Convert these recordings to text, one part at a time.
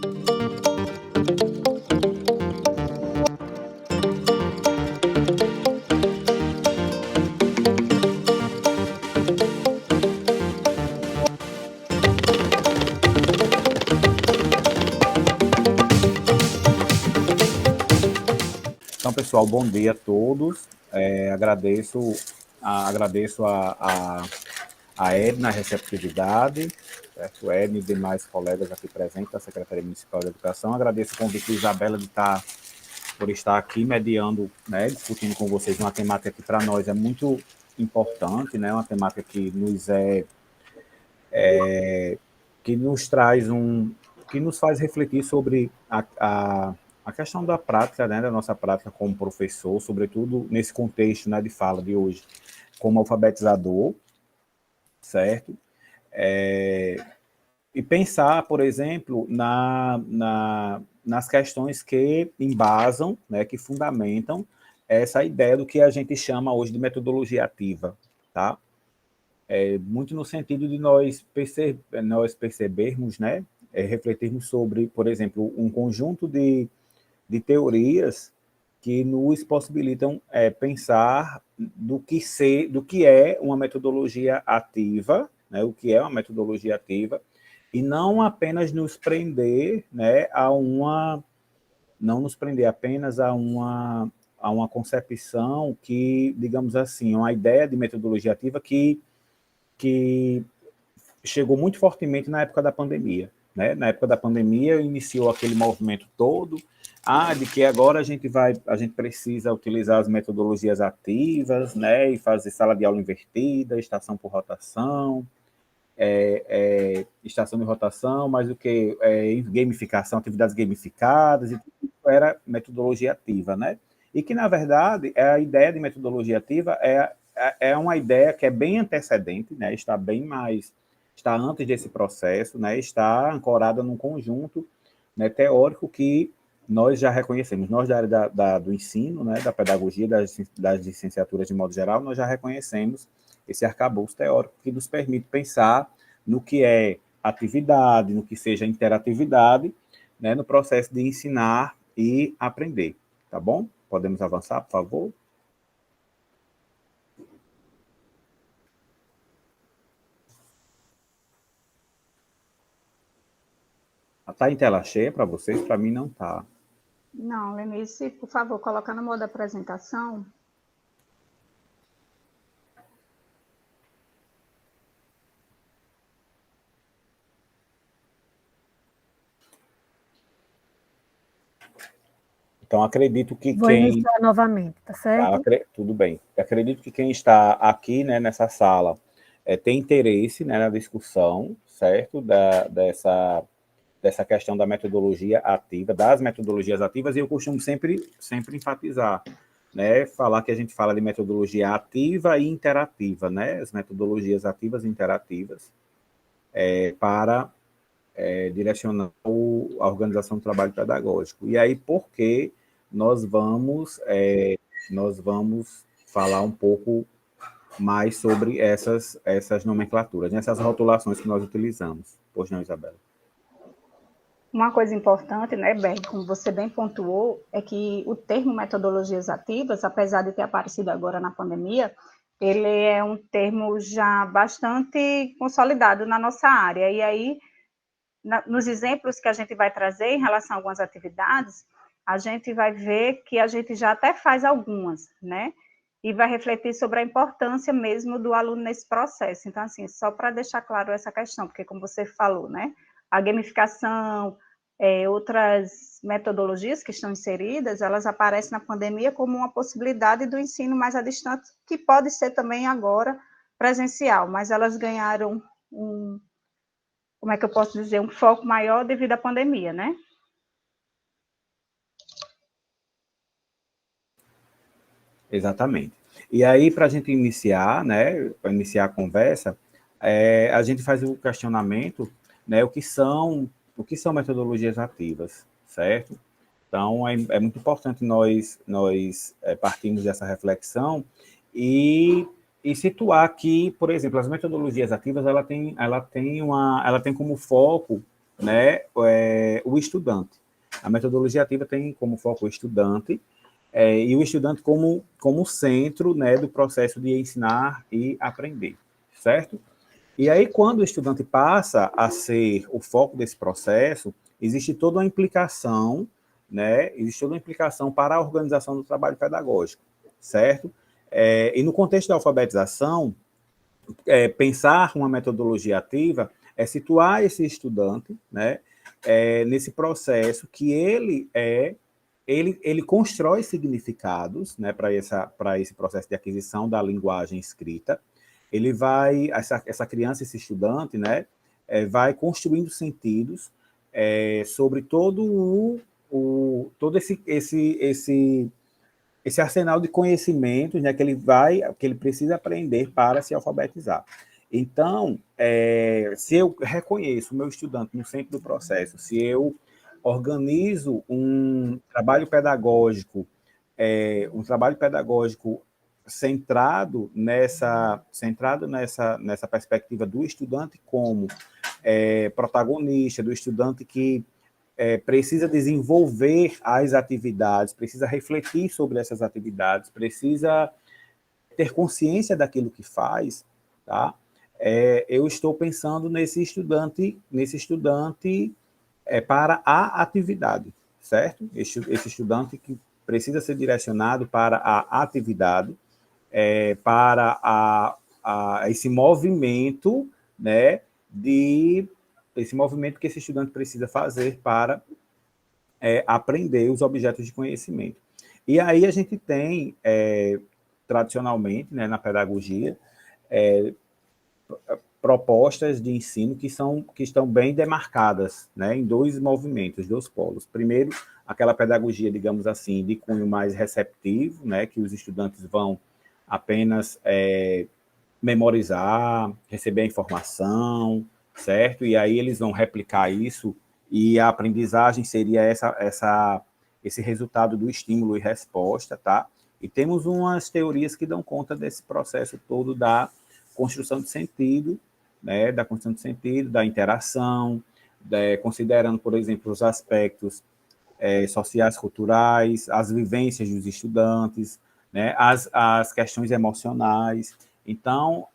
Então, pessoal, bom dia a todos. Agradeço a Edna, a receptividade, certo? Edna e demais colegas aqui presentes da Secretaria Municipal de Educação. Agradeço o convite de Isabela por estar aqui mediando, né, discutindo com vocês uma temática que para nós é muito importante, né, uma temática que nos traz que nos faz refletir sobre a questão da prática, né, da nossa prática como professor, sobretudo nesse contexto, né, de fala de hoje, como alfabetizador, certo? E pensar, por exemplo, nas questões que embasam, né, que fundamentam essa ideia do que a gente chama hoje de metodologia ativa, tá? Muito no sentido de nós percebermos, né, refletirmos sobre, por exemplo, um conjunto de teorias que nos possibilitam pensar do que é uma metodologia ativa, né, o que é uma metodologia ativa, e não apenas nos prender, né, não nos prender apenas a uma concepção que, digamos assim, uma ideia de metodologia ativa que chegou muito fortemente na época da pandemia. Né? Na época da pandemia iniciou aquele movimento todo, de que agora a gente precisa utilizar as metodologias ativas, né, e fazer sala de aula invertida, estação por rotação, estação de rotação, mas o que gamificação, atividades gamificadas, e tudo isso era metodologia ativa, né? E que, na verdade, a ideia de metodologia ativa é uma ideia que é bem antecedente, né? Está antes desse processo, né? Está ancorada num conjunto, né, teórico que nós já reconhecemos. Nós, da área do ensino, né, da pedagogia, das licenciaturas de modo geral, nós já reconhecemos esse arcabouço teórico que nos permite pensar no que é atividade, no que seja interatividade, né, no processo de ensinar e aprender. Tá bom? Podemos avançar, por favor? Está em tela cheia para vocês? Para mim não está. Não, Lenice, por favor, coloca no modo apresentação. Então, acredito que Vou iniciar novamente, tá certo? Tudo bem. Acredito que quem está aqui, né, nessa sala tem interesse, né, na discussão, certo? Dessa questão da metodologia ativa, das metodologias ativas, e eu costumo sempre enfatizar, né, falar que a gente fala de metodologia ativa e interativa, né, as metodologias ativas e interativas, para direcionar a organização do trabalho pedagógico. E aí, por que nós vamos falar um pouco mais sobre essas nomenclaturas, essas rotulações que nós utilizamos. Pois não, Isabela? Uma coisa importante, né, Berg, como você bem pontuou, é que o termo metodologias ativas, apesar de ter aparecido agora na pandemia, ele é um termo já bastante consolidado na nossa área. E aí, nos exemplos que a gente vai trazer em relação a algumas atividades, a gente vai ver que a gente já até faz algumas, né? E vai refletir sobre a importância mesmo do aluno nesse processo. Então, assim, só para deixar claro essa questão, porque como você falou, né? A gamificação, outras metodologias que estão inseridas, elas aparecem na pandemia como uma possibilidade do ensino mais à distância, que pode ser também agora presencial, mas elas ganharam como é que eu posso dizer, um foco maior devido à pandemia, né? Exatamente. E aí, para a gente iniciar, né, para iniciar a conversa, a gente faz o questionamento, né, o que são metodologias ativas, certo? Então, é muito importante nós partirmos dessa reflexão e situar que, por exemplo, as metodologias ativas, ela tem como foco né, o estudante. A metodologia ativa tem como foco o estudante, e o estudante como centro, né, do processo de ensinar e aprender, certo? E aí, quando o estudante passa a ser o foco desse processo, existe toda uma implicação, né? Existe toda uma implicação para a organização do trabalho pedagógico, certo? E no contexto da alfabetização, pensar uma metodologia ativa é situar esse estudante, né, nesse processo que ele constrói significados, né, para esse processo de aquisição da linguagem escrita. Ele vai, essa criança, esse estudante, né, vai construindo sentidos sobre todo esse arsenal de conhecimentos, né, que ele precisa aprender para se alfabetizar. Então, se eu reconheço o meu estudante no centro do processo, se eu organizo um trabalho pedagógico centrado nessa perspectiva do estudante como protagonista, do estudante que precisa desenvolver as atividades, precisa refletir sobre essas atividades, precisa ter consciência daquilo que faz, tá? Eu estou pensando nesse estudante para a atividade, certo? Esse estudante que precisa ser direcionado para a atividade, para esse movimento, né, esse movimento que esse estudante precisa fazer para aprender os objetos de conhecimento. E aí a gente tem, tradicionalmente, né, na pedagogia, propostas de ensino que estão bem demarcadas, né, em dois movimentos, dois polos. Primeiro, aquela pedagogia, digamos assim, de cunho mais receptivo, né, que os estudantes vão apenas memorizar, receber a informação, certo? E aí eles vão replicar isso, e a aprendizagem seria esse resultado do estímulo e resposta, tá? E temos umas teorias que dão conta desse processo todo da construção de sentido, né? Da construção de sentido, da interação, considerando, por exemplo, os aspectos sociais, culturais, as vivências dos estudantes, né? As questões emocionais. Então,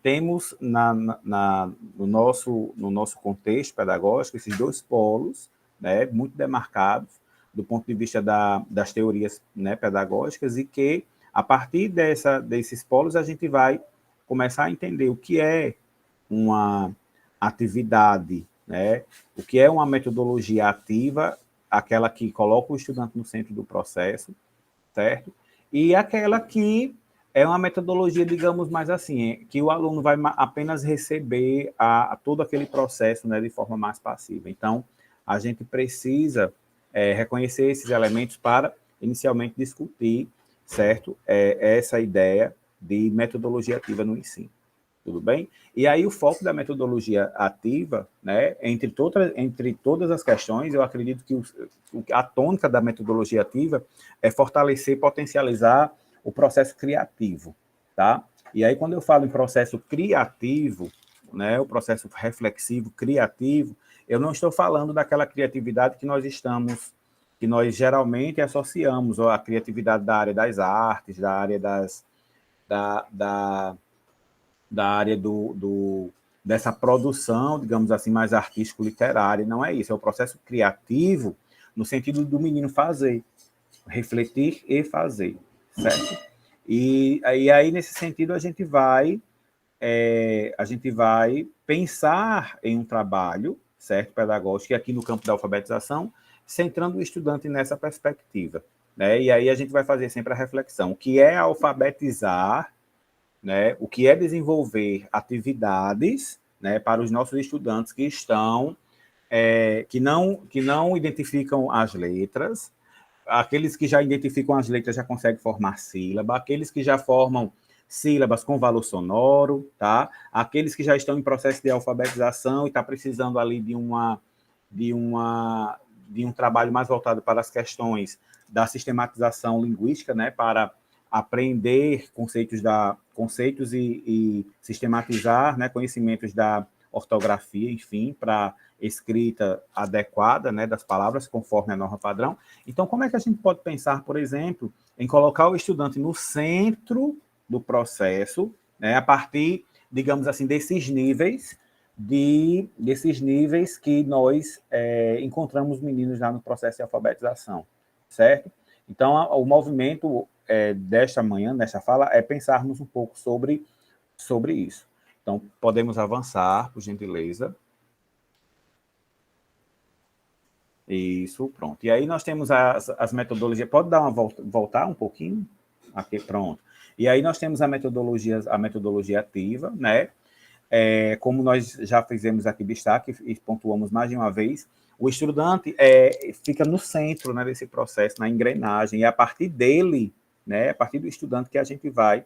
temos no nosso contexto pedagógico esses dois polos, né, muito demarcados do ponto de vista das teorias, né, pedagógicas, e que, a partir desses polos, a gente vai começar a entender o que é uma atividade, né, o que é uma metodologia ativa, aquela que coloca o estudante no centro do processo, certo? E aquela que é uma metodologia, digamos mais assim, que o aluno vai apenas receber todo aquele processo, né, de forma mais passiva. Então, a gente precisa reconhecer esses elementos para, inicialmente, discutir, certo? Essa ideia de metodologia ativa no ensino. Tudo bem? E aí o foco da metodologia ativa, né, entre todas as questões, eu acredito que a tônica da metodologia ativa é fortalecer e potencializar o processo criativo, tá? E aí, quando eu falo em processo criativo, né, o processo reflexivo, criativo, eu não estou falando daquela criatividade que nós geralmente associamos à criatividade da área das artes, da área da área dessa produção, digamos assim, mais artístico-literária. Não é isso, é o processo criativo no sentido do menino fazer, refletir e fazer, certo? E aí, nesse sentido, a gente vai pensar em um trabalho, certo, pedagógico, e aqui no campo da alfabetização, centrando o estudante nessa perspectiva, né? E aí a gente vai fazer sempre a reflexão, o que é alfabetizar, né, o que é desenvolver atividades, né, para os nossos estudantes que que não identificam as letras, aqueles que já identificam as letras já conseguem formar sílaba, aqueles que já formam sílabas com valor sonoro, tá? Aqueles que já estão em processo de alfabetização e está precisando ali de um trabalho mais voltado para as questões da sistematização linguística, né, para aprender conceitos e sistematizar, né, conhecimentos da ortografia, enfim, para escrita adequada, né, das palavras, conforme a norma padrão. Então, como é que a gente pode pensar, por exemplo, em colocar o estudante no centro do processo, né, a partir, digamos assim, desses níveis que nós encontramos meninos lá no processo de alfabetização, certo? Então, o movimento desta manhã, nesta fala, é pensarmos um pouco sobre isso. Então, podemos avançar, por gentileza. Isso, pronto. E aí nós temos as metodologias. Pode dar uma voltar um pouquinho? Aqui, pronto. E aí nós temos a metodologia ativa, né? Como nós já fizemos aqui destaque e pontuamos mais de uma vez, o estudante fica no centro, né, desse processo, na engrenagem, e é a partir dele, né, a partir do estudante que a gente vai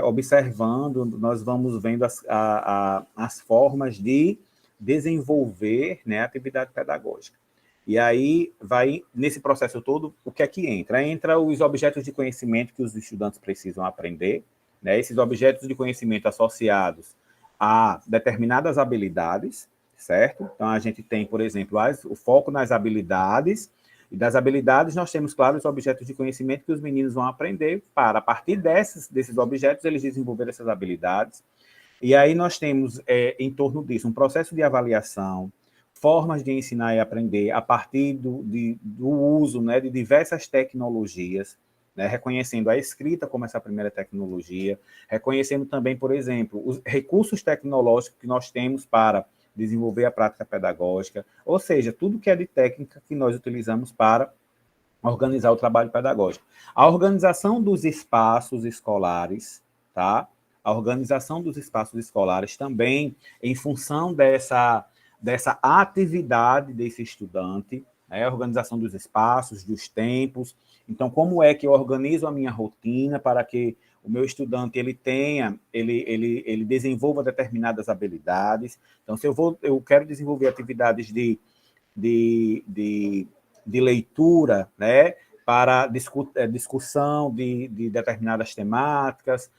observando, nós vamos vendo as formas de desenvolver, né, a atividade pedagógica. E aí, nesse processo todo, o que é que entra? Entra os objetos de conhecimento que os estudantes precisam aprender, né? Esses objetos de conhecimento associados a determinadas habilidades, certo? Então, a gente tem, por exemplo, o foco nas habilidades, e das habilidades nós temos, claro, os objetos de conhecimento que os meninos vão aprender para, a partir desses objetos, eles desenvolverem essas habilidades. E aí nós temos, em torno disso, um processo de avaliação, formas de ensinar e aprender a partir do uso, né, de diversas tecnologias, né, reconhecendo a escrita como essa primeira tecnologia, reconhecendo também, por exemplo, os recursos tecnológicos que nós temos para desenvolver a prática pedagógica, ou seja, tudo que é de técnica que nós utilizamos para organizar o trabalho pedagógico. A organização dos espaços escolares, tá? A organização dos espaços escolares também, em função dessa atividade desse estudante, né? A organização dos espaços, dos tempos. Então, como é que eu organizo a minha rotina para que o meu estudante ele desenvolva determinadas habilidades. Então, se eu quero desenvolver atividades de leitura, né, para discussão de determinadas temáticas,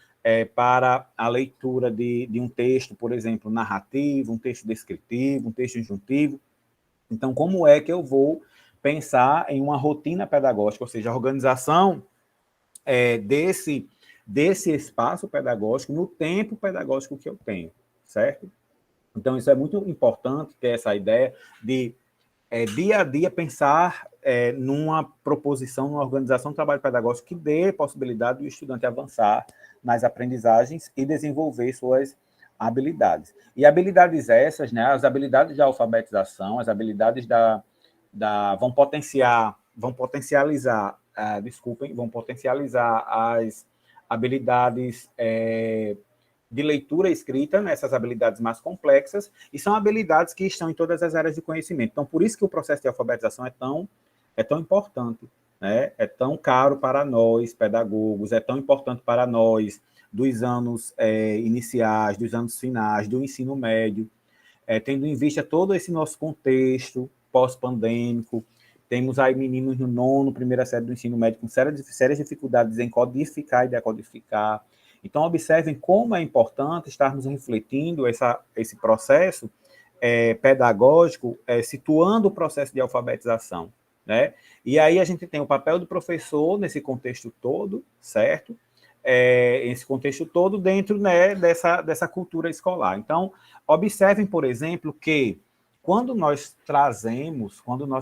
para a leitura de um texto, por exemplo, narrativo, um texto descritivo, um texto injuntivo. Então, como é que eu vou pensar em uma rotina pedagógica, ou seja, a organização desse espaço pedagógico no tempo pedagógico que eu tenho, certo? Então, isso é muito importante, ter essa ideia de dia a dia pensar numa proposição, numa organização do trabalho pedagógico que dê possibilidade do estudante avançar nas aprendizagens e desenvolver suas habilidades. E habilidades essas, né, as habilidades da alfabetização, as habilidades vão potencializar as habilidades de leitura e escrita, nessas habilidades mais complexas, e são habilidades que estão em todas as áreas de conhecimento. Então, por isso que o processo de alfabetização é tão importante, né? É tão caro para nós, pedagogos, é tão importante para nós, dos anos iniciais, dos anos finais, do ensino médio, tendo em vista todo esse nosso contexto pós-pandêmico. Temos aí meninos no nono, primeira série do ensino médio, com sérias dificuldades em codificar e decodificar. Então, observem como é importante estarmos refletindo esse processo pedagógico, situando o processo de alfabetização, né? E aí a gente tem o papel do professor nesse contexto todo, certo? Esse contexto todo dentro, né, dessa cultura escolar. Então, observem, por exemplo, que quando nós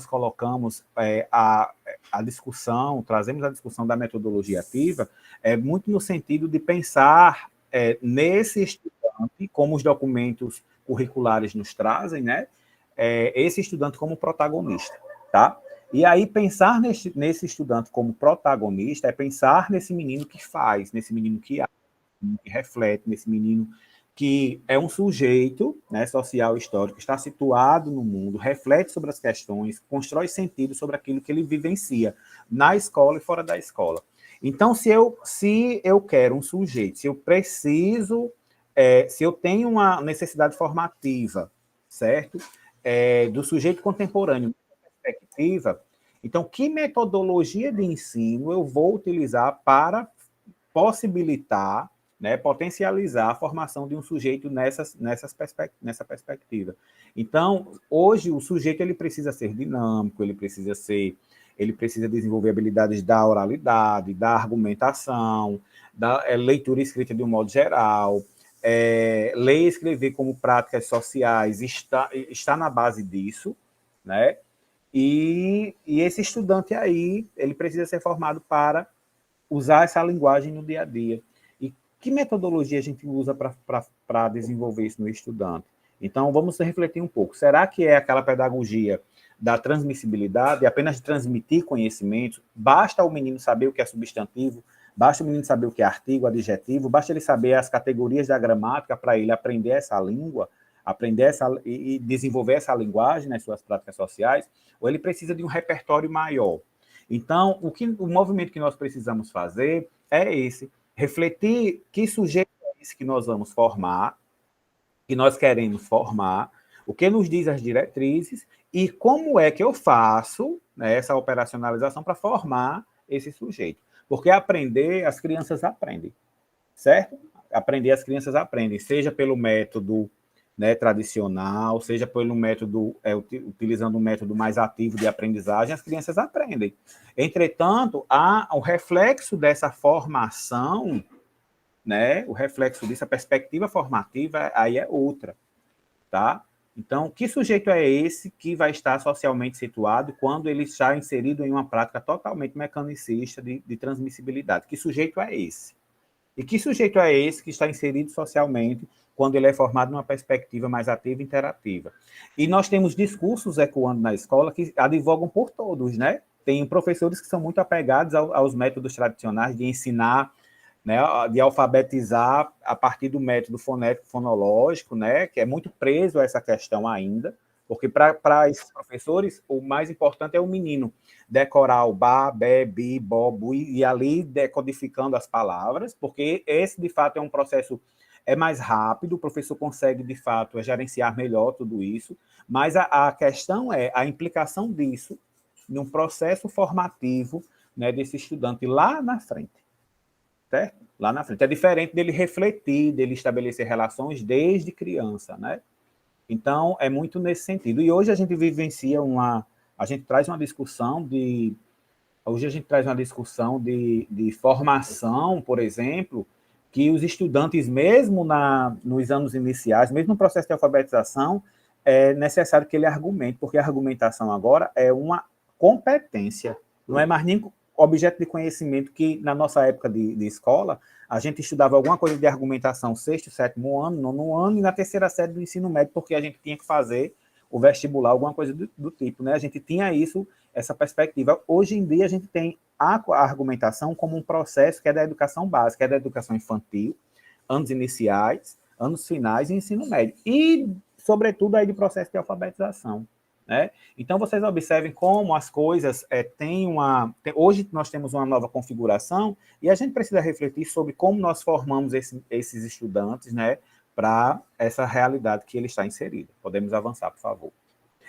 colocamos a discussão, trazemos a discussão da metodologia ativa, é muito no sentido de pensar nesse estudante, como os documentos curriculares nos trazem, né? Esse estudante como protagonista, tá? E aí, pensar nesse estudante como protagonista é pensar nesse menino que faz, nesse menino que age, que reflete, nesse menino que é um sujeito, né, social histórico, está situado no mundo, reflete sobre as questões, constrói sentido sobre aquilo que ele vivencia na escola e fora da escola. Então, se eu quero um sujeito, se eu preciso, se eu tenho uma necessidade formativa, certo? Do sujeito contemporâneo, perspectiva, então, que metodologia de ensino eu vou utilizar para possibilitar, né, potencializar a formação de um sujeito nessa perspectiva. Então, hoje, o sujeito ele precisa ser dinâmico, ele precisa desenvolver habilidades da oralidade, da argumentação, da leitura e escrita de um modo geral, ler e escrever como práticas sociais está na base disso, né? E esse estudante aí, ele precisa ser formado para usar essa linguagem no dia a dia. E que metodologia a gente usa para desenvolver isso no estudante? Então, vamos refletir um pouco. Será que é aquela pedagogia da transmissibilidade, apenas de transmitir conhecimentos? Basta o menino saber o que é substantivo, basta o menino saber o que é artigo, adjetivo, basta ele saber as categorias da gramática para ele aprender essa língua, e desenvolver essa linguagem nas suas práticas sociais, ou ele precisa de um repertório maior? Então, o movimento que nós precisamos fazer é esse, refletir que sujeito é esse que nós vamos formar, que nós queremos formar, o que nos diz as diretrizes e como é que eu faço, né, essa operacionalização para formar esse sujeito. Porque aprender, as crianças aprendem, certo? Aprender, as crianças aprendem, seja pelo método, né, tradicional, seja pelo método, utilizando um método mais ativo de aprendizagem, as crianças aprendem. Entretanto, o reflexo dessa formação, né, o reflexo disso, a perspectiva formativa, aí é outra, tá? Então, que sujeito é esse que vai estar socialmente situado quando ele está inserido em uma prática totalmente mecanicista de transmissibilidade? Que sujeito é esse? E que sujeito é esse que está inserido socialmente quando ele é formado numa perspectiva mais ativa e interativa? E nós temos discursos ecoando na escola que advogam por todos, né? Tem professores que são muito apegados aos métodos tradicionais de ensinar, né, de alfabetizar a partir do método fonético fonológico, né, que é muito preso a essa questão ainda, porque para esses professores o mais importante é o menino decorar o ba, be, bi, bo, bu, e ali decodificando as palavras, porque esse, de fato, é um processo mais rápido, o professor consegue, de fato, gerenciar melhor tudo isso, mas a questão é a implicação disso num processo formativo, né, desse estudante lá na frente. Certo? Lá na frente. É diferente dele refletir, dele estabelecer relações desde criança, né? Então, é muito nesse sentido. E hoje a gente vivencia a gente traz uma discussão de formação, por exemplo, que os estudantes, mesmo nos anos iniciais, mesmo no processo de alfabetização, é necessário que ele argumente, porque a argumentação agora é uma competência, não é mais nem objeto de conhecimento que, na nossa época de escola, a gente estudava alguma coisa de argumentação sexto, sétimo ano, nono ano, e na terceira série do ensino médio, porque a gente tinha que fazer o vestibular, alguma coisa do tipo, né? A gente tinha essa perspectiva. Hoje em dia, a gente tem a argumentação como um processo que é da educação básica, é da educação infantil, anos iniciais, anos finais e ensino médio. E, sobretudo, aí de processo de alfabetização. Né? Então, vocês observem como as coisas hoje nós temos uma nova configuração e a gente precisa refletir sobre como nós formamos esses estudantes, né, para essa realidade que ele está inserido. Podemos avançar, por favor.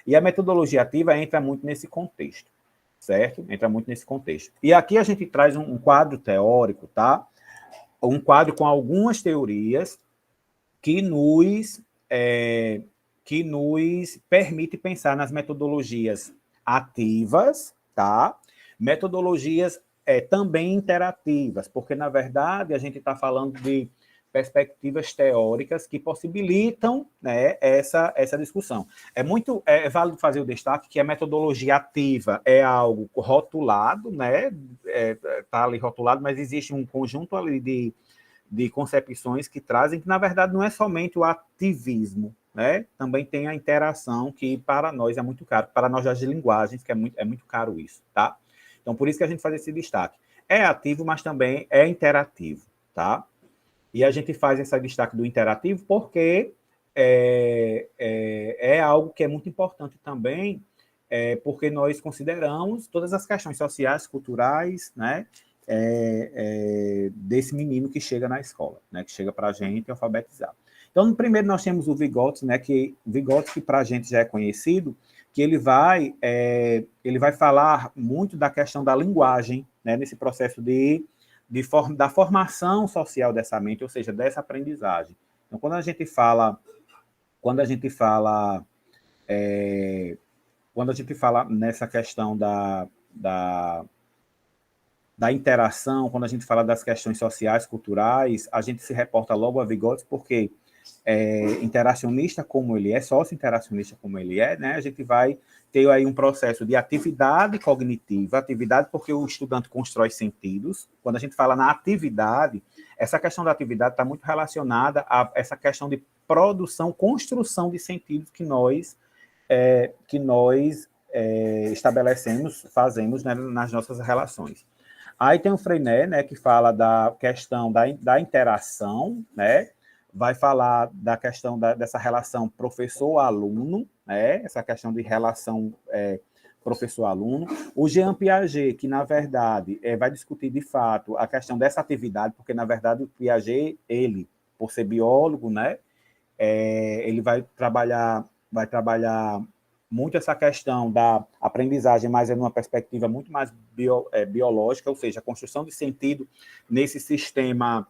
E a metodologia ativa entra muito nesse contexto, certo? Entra muito nesse contexto. E aqui a gente traz um quadro teórico, tá? Um quadro com algumas teorias que nos permite pensar nas metodologias ativas, tá? Metodologias também interativas, porque, na verdade, a gente está falando de perspectivas teóricas que possibilitam, né, essa discussão. É válido fazer o destaque que a metodologia ativa é algo rotulado, né? Está ali rotulado, mas existe um conjunto ali de concepções que trazem que, na verdade, não é somente o ativismo, né? Também tem a interação, que para nós é muito caro, para nós das linguagens, que é muito caro isso, tá? Então, por isso que a gente faz esse destaque. É ativo, mas também é interativo, tá? E a gente faz esse destaque do interativo porque é algo que é muito importante também, porque nós consideramos todas as questões sociais, culturais, né? Desse menino que chega na escola, né? Que chega para a gente alfabetizar. Então, no primeiro nós temos o Vygotsky, né, que para a gente já é conhecido, que ele vai falar muito da questão da linguagem, né, nesse processo da formação social dessa mente, ou seja, dessa aprendizagem. Então, quando a gente fala nessa questão da interação, quando a gente fala das questões sociais, culturais, a gente se reporta logo a Vygotsky, porque interacionista como ele é, sócio-interacionista como ele é, né, a gente vai ter aí um processo de atividade cognitiva, atividade porque o estudante constrói sentidos. Quando a gente fala na atividade, essa questão da atividade está muito relacionada a essa questão de produção, construção de sentidos que nós estabelecemos, fazemos, né, nas nossas relações. Aí tem o Freinet, né, que fala da questão da interação, né, vai falar da questão dessa relação professor-aluno, né, essa questão de relação professor-aluno. O Jean Piaget, que, na verdade, vai discutir, de fato, a questão dessa atividade, porque, na verdade, o Piaget, ele, por ser biólogo, né, ele vai trabalhar muito essa questão da aprendizagem, mas numa perspectiva muito mais biológica, ou seja, a construção de sentido nesse sistema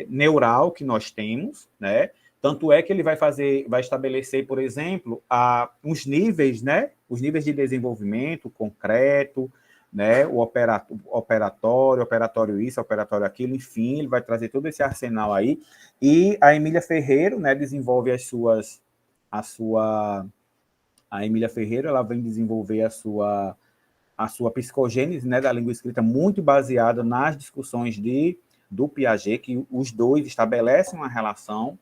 neural que nós temos, né? Tanto é que ele vai estabelecer, por exemplo, os níveis, né? Os níveis de desenvolvimento concreto, né? O operatório isso, operatório aquilo, enfim, ele vai trazer todo esse arsenal aí. E a Emília Ferreiro, né, desenvolve a Emília Ferreiro, ela vem desenvolver a sua psicogênese, né, da língua escrita, muito baseada nas discussões do Piaget, que os dois estabelecem uma relação,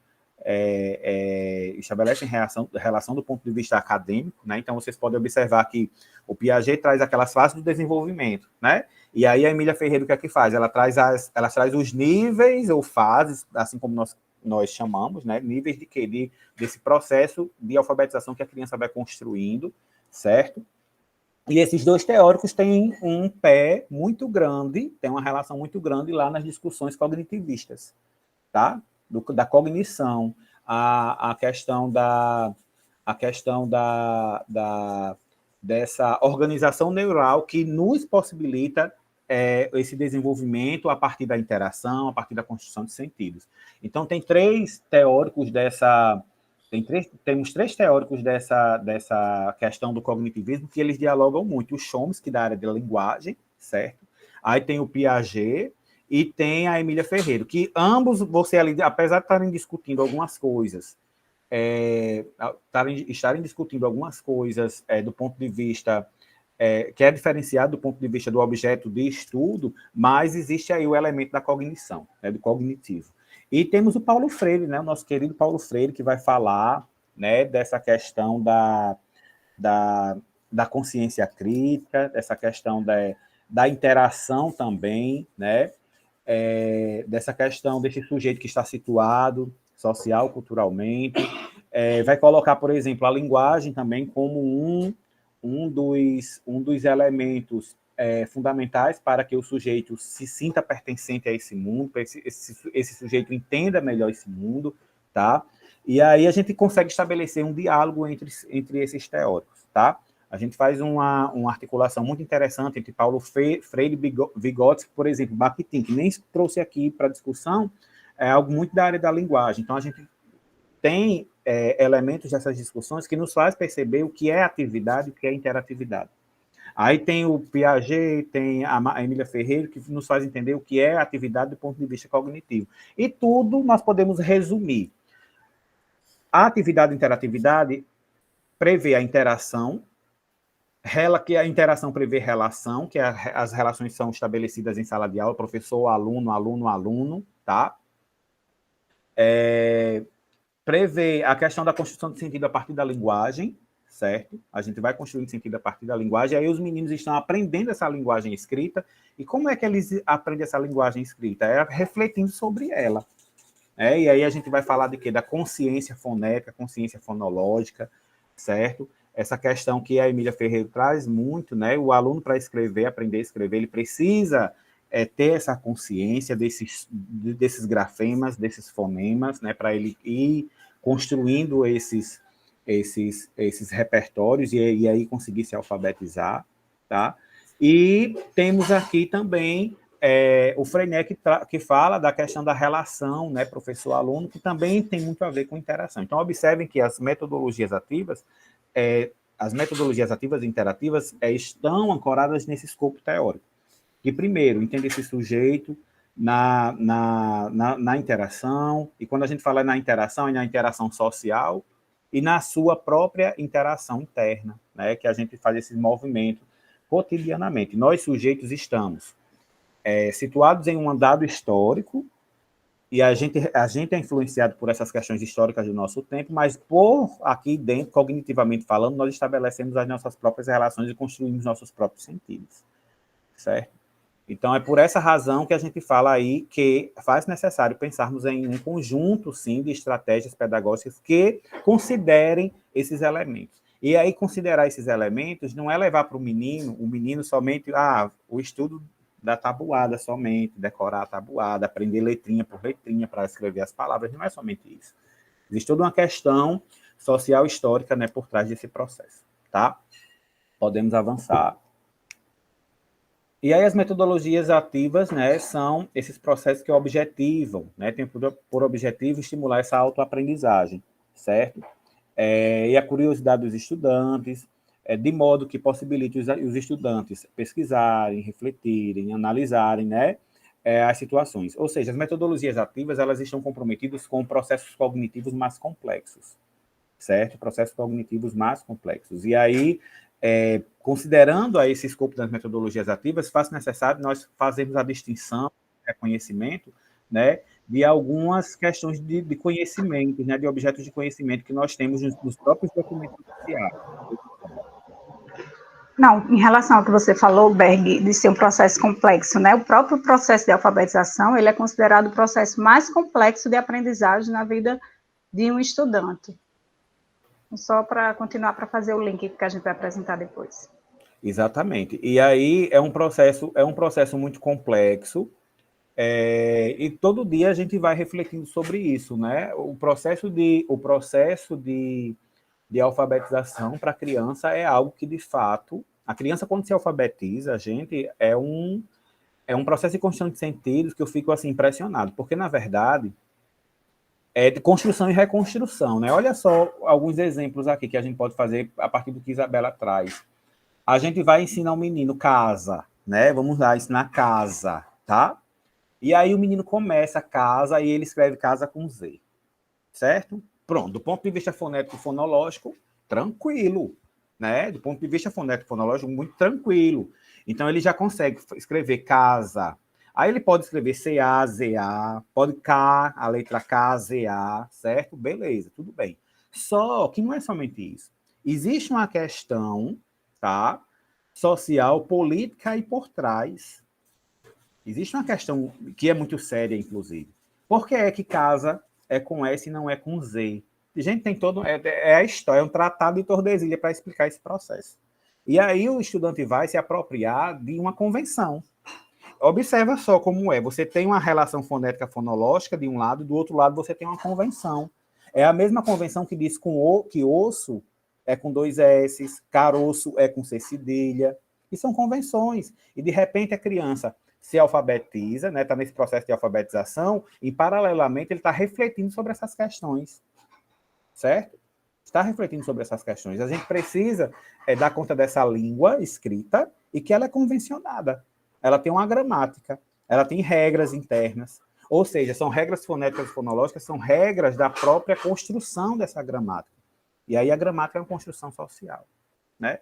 relação do ponto de vista acadêmico, né? Então vocês podem observar que o Piaget traz aquelas fases do desenvolvimento, né? E aí a Emília Ferreira, o que é que faz? Ela traz os níveis ou fases, assim como nós chamamos, né? Níveis de quê? Desse processo de alfabetização que a criança vai construindo, certo? E esses dois teóricos têm um pé muito grande, tem uma relação muito grande lá nas discussões cognitivistas, tá? Da cognição, a questão dessa organização neural que nos possibilita esse desenvolvimento a partir da interação, a partir da construção de sentidos. Então, temos três teóricos dessa questão do cognitivismo que eles dialogam muito. O Chomsky, da área da linguagem, certo? Aí tem o Piaget e tem a Emília Ferreiro, que ambos, apesar de estarem discutindo algumas coisas, estarem discutindo algumas coisas do ponto de vista que é diferenciado do ponto de vista do objeto de estudo, mas existe aí o elemento da cognição, né, do cognitivo. E temos o Paulo Freire, né, o nosso querido Paulo Freire, que vai falar, né, dessa questão da consciência crítica, dessa questão da interação também, né, dessa questão desse sujeito que está situado social, culturalmente. Vai colocar, por exemplo, a linguagem também como um dos elementos fundamentais para que o sujeito se sinta pertencente a esse mundo, para esse sujeito entenda melhor esse mundo, tá? E aí a gente consegue estabelecer um diálogo entre esses teóricos, tá? A gente faz uma articulação muito interessante entre Paulo Freire e Vygotsky, por exemplo, Bakhtin, que nem trouxe aqui para discussão, é algo muito da área da linguagem. Então, a gente tem elementos dessas discussões que nos faz perceber o que é atividade e o que é interatividade. Aí tem o Piaget, tem a Emília Ferreira, que nos faz entender o que é atividade do ponto de vista cognitivo. E tudo nós podemos resumir. A atividade e interatividade prevê a interação, que a interação prevê relação, que as relações são estabelecidas em sala de aula, professor, aluno, aluno, aluno, tá? Prevê a questão da construção de sentido a partir da linguagem, certo? A gente vai construindo sentido a partir da linguagem, aí os meninos estão aprendendo essa linguagem escrita, e como é que eles aprendem essa linguagem escrita? Refletindo sobre ela. E aí a gente vai falar de quê? Da consciência fonética, consciência fonológica, certo? Essa questão que a Emília Ferreira traz muito, né? O aluno, para aprender a escrever, ele precisa ter essa consciência desses grafemas, desses fonemas, né? Para ele ir construindo esses repertórios e aí conseguir se alfabetizar, tá? E temos aqui também o Freinet que fala da questão da relação, né, professor-aluno, que também tem muito a ver com interação. Então, observem que as metodologias ativas interativas estão ancoradas nesse escopo teórico. Que, primeiro, entende esse sujeito na interação, e quando a gente fala na interação, é na interação social e na sua própria interação interna, né, que a gente faz esse movimento cotidianamente. Nós, sujeitos, estamos situados em um dado histórico, e a gente é influenciado por essas questões históricas do nosso tempo, mas por aqui dentro, cognitivamente falando, nós estabelecemos as nossas próprias relações e construímos nossos próprios sentidos, certo? Então, é por essa razão que a gente fala aí que faz necessário pensarmos em um conjunto, sim, de estratégias pedagógicas que considerem esses elementos. E aí, considerar esses elementos não é levar para o menino somente o estudo da tabuada somente, decorar a tabuada, aprender letrinha por letrinha para escrever as palavras, não é somente isso. Existe toda uma questão social histórica, né, por trás desse processo, tá? Podemos avançar. E aí as metodologias ativas, né, são esses processos que objetivam, né, tem por objetivo estimular essa autoaprendizagem, certo? E a curiosidade dos estudantes, de modo que possibilite os estudantes pesquisarem, refletirem, analisarem, né, as situações. Ou seja, as metodologias ativas, elas estão comprometidas com processos cognitivos mais complexos, certo? Processos cognitivos mais complexos. E aí, considerando a esse escopo das metodologias ativas, faz necessário nós fazermos a distinção, reconhecimento, né, de algumas questões de conhecimento, né, de objetos de conhecimento que nós temos nos próprios documentos oficiais. Não, em relação ao que você falou, Berg, de ser um processo complexo, né? O próprio processo de alfabetização, ele é considerado o processo mais complexo de aprendizagem na vida de um estudante. Só para continuar para fazer o link que a gente vai apresentar depois. Exatamente. E aí é um processo muito complexo, e todo dia a gente vai refletindo sobre isso, né? O processo de alfabetização para a criança é algo que, de fato, a criança, quando se alfabetiza, a gente é um processo de construção de sentidos que eu fico assim impressionado, porque, na verdade, é de construção e reconstrução, né? Olha só alguns exemplos aqui que a gente pode fazer a partir do que Isabela traz. A gente vai ensinar o menino casa, né? Vamos lá, ensinar casa, tá? E aí o menino começa casa e ele escreve casa com Z, certo? Pronto, do ponto de vista fonético e fonológico, tranquilo, né? Do ponto de vista fonético e fonológico, muito tranquilo. Então ele já consegue escrever casa. Aí ele pode escrever C-A, Z-A, pode K, a letra K, Z-A, certo? Beleza, tudo bem. Só que não é somente isso. Existe uma questão, tá? Social, política e por trás. Existe uma questão que é muito séria, inclusive. Por que é que casa é com S e não é com Z? A gente tem todo... É a história, é um tratado de Tordesilhas para explicar esse processo. E aí o estudante vai se apropriar de uma convenção. Observa só como é. Você tem uma relação fonética fonológica de um lado, do outro lado você tem uma convenção. É a mesma convenção que diz que osso é com 2 S, caroço é com C cedilha. E são convenções. E, de repente, a criança se alfabetiza, né, está nesse processo de alfabetização, e, paralelamente, ele está refletindo sobre essas questões. Certo? Está refletindo sobre essas questões. A gente precisa dar conta dessa língua escrita e que ela é convencionada. Ela tem uma gramática, ela tem regras internas. Ou seja, são regras fonéticas e fonológicas, são regras da própria construção dessa gramática. E aí a gramática é uma construção social, né?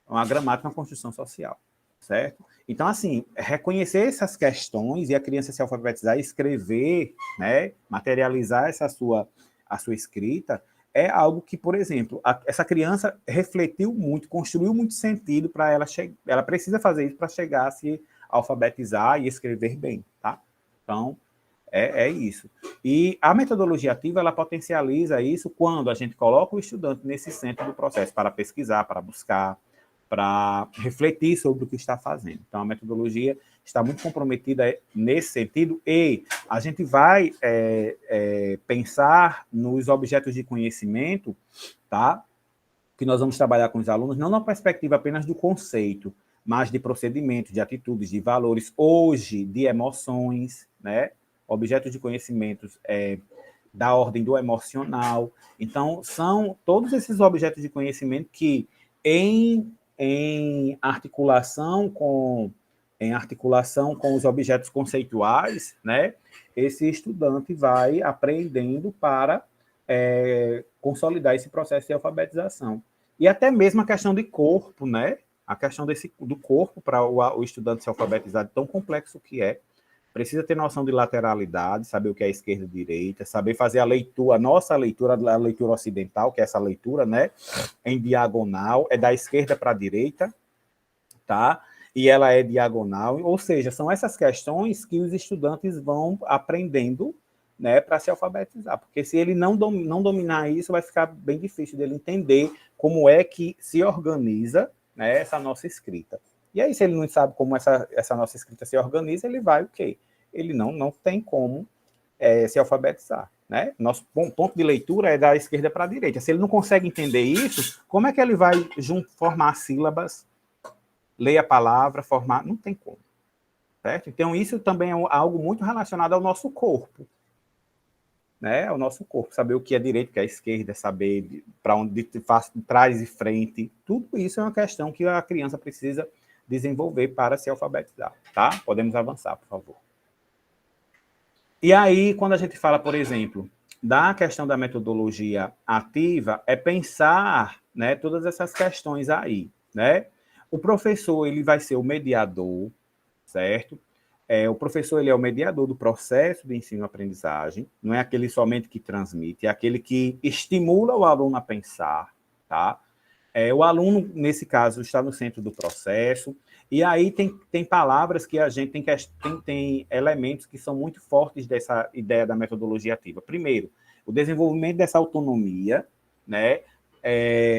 Uma gramática é uma construção social, certo? Então, assim, reconhecer essas questões e a criança se alfabetizar, escrever, né, materializar a sua escrita, é algo que, por exemplo, essa criança refletiu muito, construiu muito sentido para ela chegar. Ela precisa fazer isso para chegar a se alfabetizar e escrever bem, tá? Então, é isso. E a metodologia ativa, ela potencializa isso quando a gente coloca o estudante nesse centro do processo para pesquisar, para buscar, para refletir sobre o que está fazendo. Então, a metodologia está muito comprometida nesse sentido e a gente vai pensar nos objetos de conhecimento, tá? Que nós vamos trabalhar com os alunos, não na perspectiva apenas do conceito, mas de procedimentos, de atitudes, de valores, hoje de emoções, né? Objetos de conhecimentos da ordem do emocional. Então, são todos esses objetos de conhecimento que, em articulação com os objetos conceituais, né, esse estudante vai aprendendo para consolidar esse processo de alfabetização. E até mesmo a questão de corpo, né? A questão do corpo para o estudante se alfabetizar, tão complexo que é. Precisa ter noção de lateralidade, saber o que é esquerda e direita, saber fazer a leitura, a nossa leitura, a leitura ocidental, que é essa leitura, né, em diagonal, é da esquerda para a direita, tá? E ela é diagonal, ou seja, são essas questões que os estudantes vão aprendendo, né, para se alfabetizar, porque se ele não dominar isso, vai ficar bem difícil dele entender como é que se organiza, né, essa nossa escrita. E aí, se ele não sabe como essa nossa escrita se organiza, ele vai o quê? Ele não tem como se alfabetizar, né? Nosso ponto de leitura é da esquerda para a direita. Se ele não consegue entender isso, como é que ele vai formar sílabas, ler a palavra, formar... Não tem como, certo? Então, isso também é algo muito relacionado ao nosso corpo, né? Ao nosso corpo, saber o que é direito, o que é esquerda, saber para onde faz trás e frente, tudo isso é uma questão que a criança precisa desenvolver para se alfabetizar, tá? Podemos avançar, por favor. E aí, quando a gente fala, por exemplo, da questão da metodologia ativa, é pensar, né, todas essas questões aí, né? O professor, ele vai ser o mediador, certo? O professor, ele é o mediador do processo de ensino-aprendizagem, não é aquele somente que transmite, é aquele que estimula o aluno a pensar, tá? O aluno, nesse caso, está no centro do processo, e aí tem palavras que a gente tem elementos que são muito fortes dessa ideia da metodologia ativa. Primeiro, o desenvolvimento dessa autonomia, né,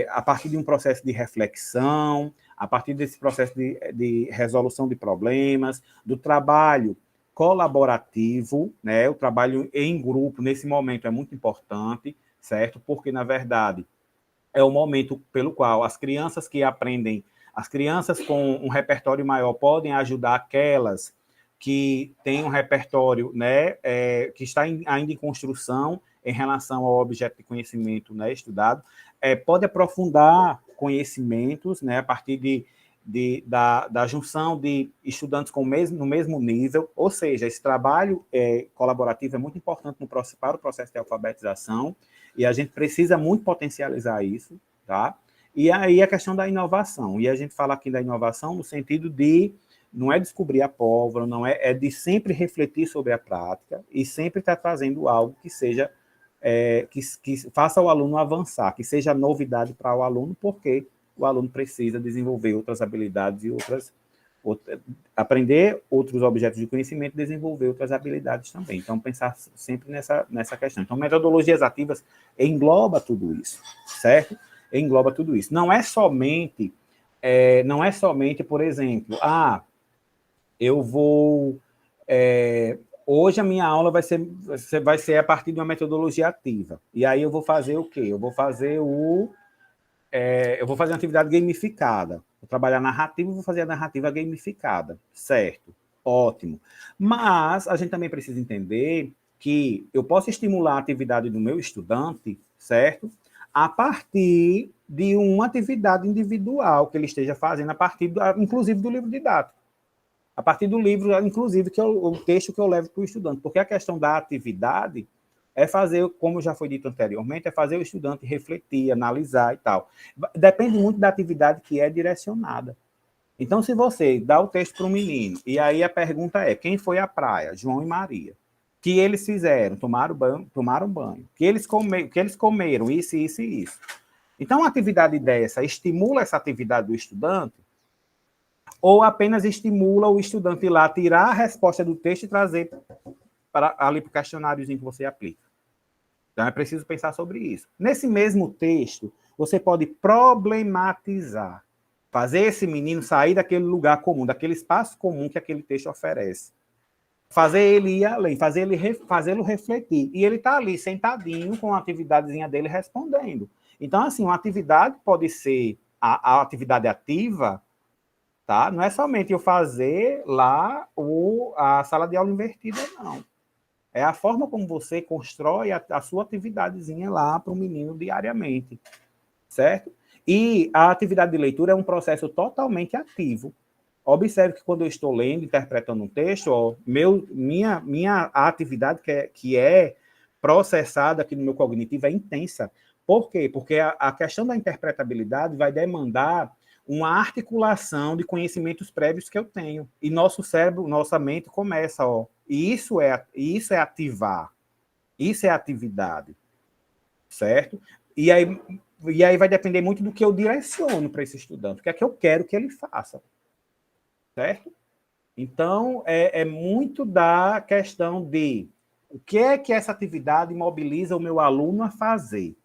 a partir de um processo de reflexão, a partir desse processo de resolução de problemas, do trabalho colaborativo, né, o trabalho em grupo, nesse momento, é muito importante, certo? Porque, na verdade, é o momento pelo qual as crianças que aprendem, as crianças com um repertório maior podem ajudar aquelas que têm um repertório, né, que está ainda em construção em relação ao objeto de conhecimento, né, estudado, pode aprofundar conhecimentos, né, a partir da junção de estudantes no mesmo nível, ou seja, esse trabalho colaborativo é muito importante para o processo de alfabetização, e a gente precisa muito potencializar isso, tá? E aí a questão da inovação, e a gente fala aqui da inovação no sentido de, não é descobrir a pólvora, não é de sempre refletir sobre a prática, e sempre estar trazendo algo que seja, que faça o aluno avançar, que seja novidade para o aluno, porque o aluno precisa desenvolver outras habilidades e aprender outros objetos de conhecimento e desenvolver outras habilidades também. Então, pensar sempre nessa questão. Então, metodologias ativas engloba tudo isso, certo? Engloba tudo isso. Não é somente, por exemplo, eu vou... hoje a minha aula vai ser a partir de uma metodologia ativa. E aí eu vou fazer o quê? Eu vou fazer uma atividade gamificada. Vou trabalhar narrativa e vou fazer a narrativa gamificada. Certo, ótimo. Mas a gente também precisa entender que eu posso estimular a atividade do meu estudante, certo? A partir de uma atividade individual que ele esteja fazendo, a partir, inclusive, do livro didático. A partir do livro, inclusive, que é o texto que eu levo para o estudante. Porque a questão da atividade é fazer, como já foi dito anteriormente, é fazer o estudante refletir, analisar e tal. Depende muito da atividade que é direcionada. Então, se você dá o texto para um menino, e aí a pergunta é, quem foi à praia? João e Maria. Que eles fizeram? Tomaram banho. Que eles comeram isso, isso e isso. Então, uma atividade dessa estimula essa atividade do estudante, ou apenas estimula o estudante ir lá, tirar a resposta do texto e trazer ali para o questionáriozinho que você aplica. Então, é preciso pensar sobre isso. Nesse mesmo texto, você pode problematizar, fazer esse menino sair daquele lugar comum, daquele espaço comum que aquele texto oferece. Fazer ele ir além, fazê-lo refletir. E ele está ali, sentadinho, com a atividadezinha dele, respondendo. Então, assim, uma atividade pode ser, a atividade ativa, tá? Não é somente eu fazer lá a sala de aula invertida, não. É a forma como você constrói a sua atividadezinha lá para o menino diariamente, certo? E a atividade de leitura é um processo totalmente ativo. Observe que quando eu estou lendo, interpretando um texto, ó, minha atividade que é processada aqui no meu cognitivo é intensa. Por quê? Porque a questão da interpretabilidade vai demandar uma articulação de conhecimentos prévios que eu tenho. E nosso cérebro, nossa mente começa, ó. E isso é ativar. Isso é atividade. Certo? E aí vai depender muito do que eu direciono para esse estudante. O que é que eu quero que ele faça. Certo? Então, é muito da questão de o que é que essa atividade mobiliza o meu aluno a fazer?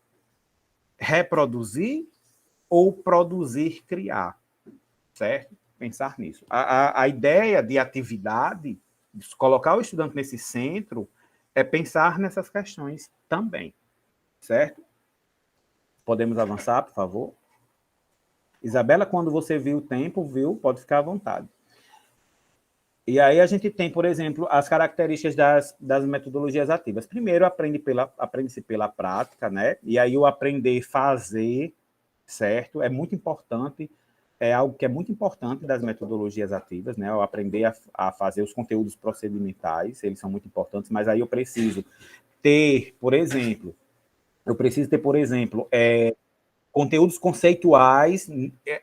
Reproduzir ou produzir, criar? Certo? Pensar nisso. A ideia de atividade, de colocar o estudante nesse centro, é pensar nessas questões também. Certo? Podemos avançar, por favor? Isabela, quando você viu o tempo, viu? Pode ficar à vontade. E aí a gente tem, por exemplo, as características das metodologias ativas. Primeiro, aprende-se pela prática, né? E aí o aprender a fazer, certo? É muito importante, é algo que é muito importante das metodologias ativas, né? O aprender a fazer os conteúdos procedimentais, eles são muito importantes, mas aí eu preciso ter, por exemplo, conteúdos conceituais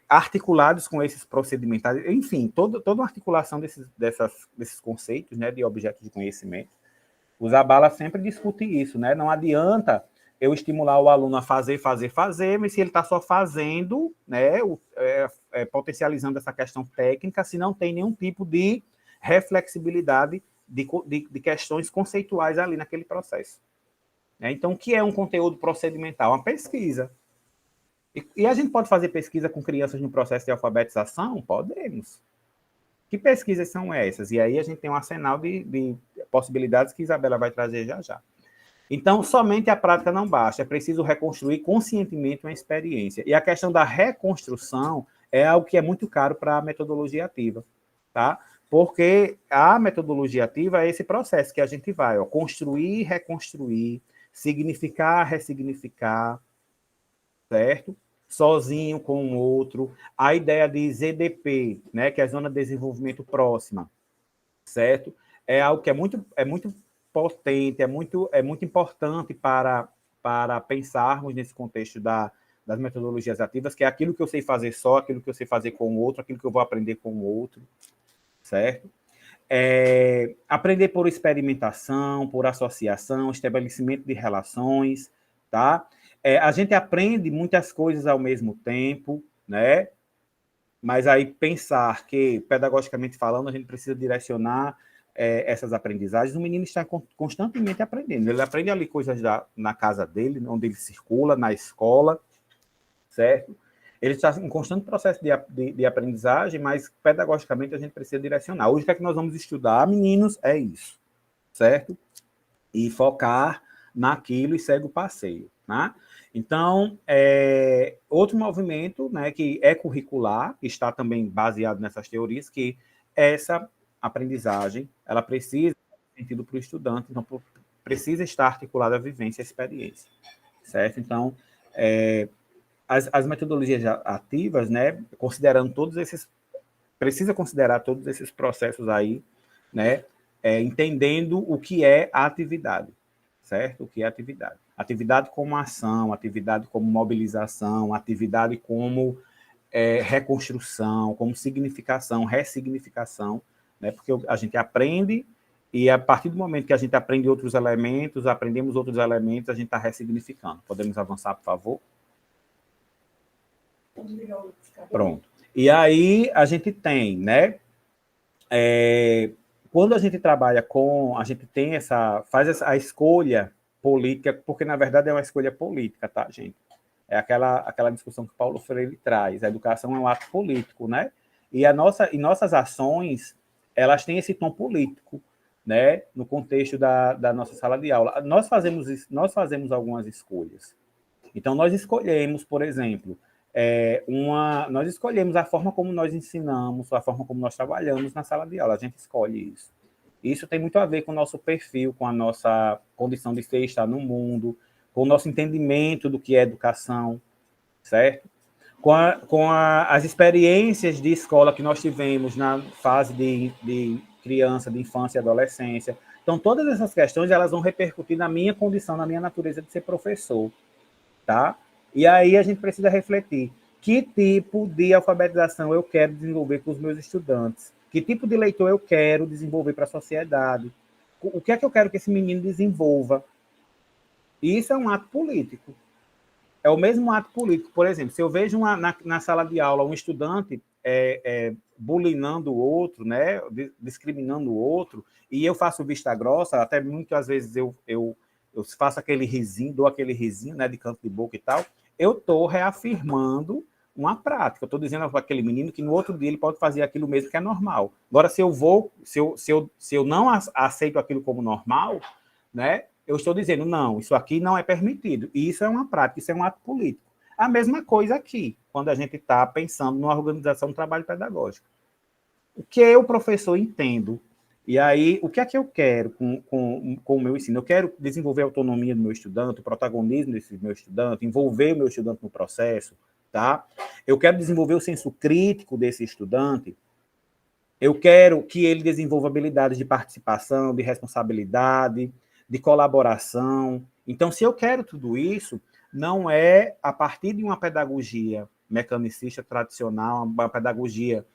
articulados com esses procedimentais, enfim, toda uma articulação desses conceitos, né, de objetos de conhecimento. O Zabala sempre discute isso, né? Não adianta eu estimular o aluno a fazer, mas se ele está só fazendo, né, potencializando essa questão técnica, se não tem nenhum tipo de reflexibilidade de questões conceituais ali naquele processo. Então, o que é um conteúdo procedimental? Uma pesquisa. E a gente pode fazer pesquisa com crianças no processo de alfabetização? Podemos. Que pesquisas são essas? E aí a gente tem um arsenal de possibilidades que Isabela vai trazer já já. Então, somente a prática não basta, é preciso reconstruir conscientemente uma experiência. E a questão da reconstrução é algo que é muito caro para a metodologia ativa, tá? Porque a metodologia ativa é esse processo que a gente vai, ó, construir, reconstruir, significar, ressignificar, certo? Sozinho com o outro. A ideia de ZDP, né, que é a Zona de Desenvolvimento Próxima, certo? É algo que é muito potente, é muito importante para pensarmos nesse contexto das metodologias ativas, que é aquilo que eu sei fazer só, aquilo que eu sei fazer com o outro, aquilo que eu vou aprender com o outro, certo? Aprender por experimentação, por associação, estabelecimento de relações, tá? A gente aprende muitas coisas ao mesmo tempo, né? Mas aí pensar que, pedagogicamente falando, a gente precisa direcionar essas aprendizagens, o menino está constantemente aprendendo. Ele aprende ali coisas na casa dele, onde ele circula, na escola, certo? Ele está em constante processo de aprendizagem, mas pedagogicamente a gente precisa direcionar. Hoje o que é que nós vamos estudar, meninos? É isso, certo? E focar naquilo e segue o passeio, né? Então, outro movimento, né, que é curricular, que está também baseado nessas teorias, que essa aprendizagem, ela precisa ter sentido para o estudante, então precisa estar articulada a vivência e a experiência, certo? Então, as metodologias ativas, né, considerando precisa considerar todos esses processos aí, né, entendendo o que é a atividade, certo? O que é atividade. Atividade como ação, atividade como mobilização, atividade como reconstrução, como significação, ressignificação, né? Porque a gente aprende e a partir do momento que a gente aprende aprendemos outros elementos, a gente está ressignificando. Podemos avançar, por favor? Pronto. E aí a gente tem, né? Quando a gente trabalha a gente tem faz a escolha política, porque na verdade é uma escolha política, tá, gente? É aquela discussão que Paulo Freire traz. A educação é um ato político, né? E nossas ações, elas têm esse tom político, né? No contexto da nossa sala de aula. Nós fazemos algumas escolhas. Então, nós escolhemos, por exemplo, nós escolhemos a forma como nós ensinamos, a forma como nós trabalhamos na sala de aula, a gente escolhe isso. Isso tem muito a ver com o nosso perfil, com a nossa condição de ser, estar no mundo, com o nosso entendimento do que é educação, certo? As experiências de escola que nós tivemos na fase de criança, de infância e adolescência. Então, todas essas questões elas vão repercutir na minha condição, na minha natureza de ser professor, tá? E aí a gente precisa refletir que tipo de alfabetização eu quero desenvolver com os meus estudantes, que tipo de leitor eu quero desenvolver para a sociedade, o que é que eu quero que esse menino desenvolva. E isso é um ato político. É o mesmo ato político. Por exemplo, se eu vejo na sala de aula um estudante bulinando o outro, né, discriminando o outro, e eu faço vista grossa, até muitas vezes eu faço aquele risinho, dou aquele risinho, né, de canto de boca e tal, eu estou reafirmando uma prática. Eu estou dizendo para aquele menino que no outro dia ele pode fazer aquilo mesmo que é normal. Agora, se eu não aceito aquilo como normal, né, eu estou dizendo, não, isso aqui não é permitido. E isso é uma prática, isso é um ato político. A mesma coisa aqui, quando a gente está pensando numa organização do trabalho pedagógico. O que eu, professor, entendo, e aí, o que é que eu quero com o meu ensino? Eu quero desenvolver a autonomia do meu estudante, o protagonismo desse meu estudante, envolver o meu estudante no processo, tá? Eu quero desenvolver o senso crítico desse estudante, eu quero que ele desenvolva habilidades de participação, de responsabilidade, de colaboração. Então, se eu quero tudo isso, não é a partir de uma pedagogia mecanicista tradicional, uma pedagogia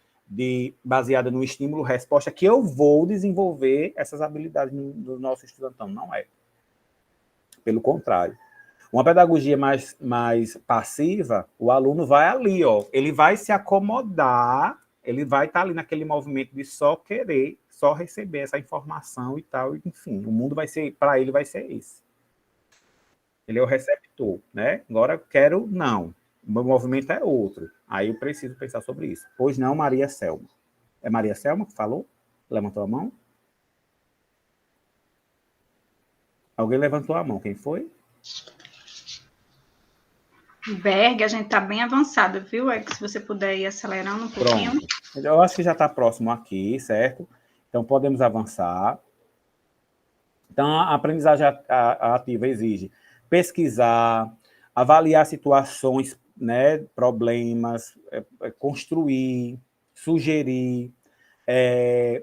baseada no estímulo-resposta, que eu vou desenvolver essas habilidades no nosso estudantão. Não é. Pelo contrário. Uma pedagogia mais passiva, o aluno vai ali, ó, ele vai se acomodar, ele vai estar ali naquele movimento de só querer, só receber essa informação e tal, enfim, o mundo vai ser, para ele vai ser esse. Ele é o receptor, né? Agora eu quero, não. O meu movimento é outro. Aí eu preciso pensar sobre isso. Pois não, Maria Selma. É Maria Selma que falou? Levantou a mão? Alguém levantou a mão. Quem foi? Berg, a gente está bem avançado, viu? É que se você puder ir acelerando um pouquinho. Pronto. Eu acho que já está próximo aqui, certo? Então, podemos avançar. Então, a aprendizagem ativa exige pesquisar, avaliar situações, né, problemas, construir, sugerir,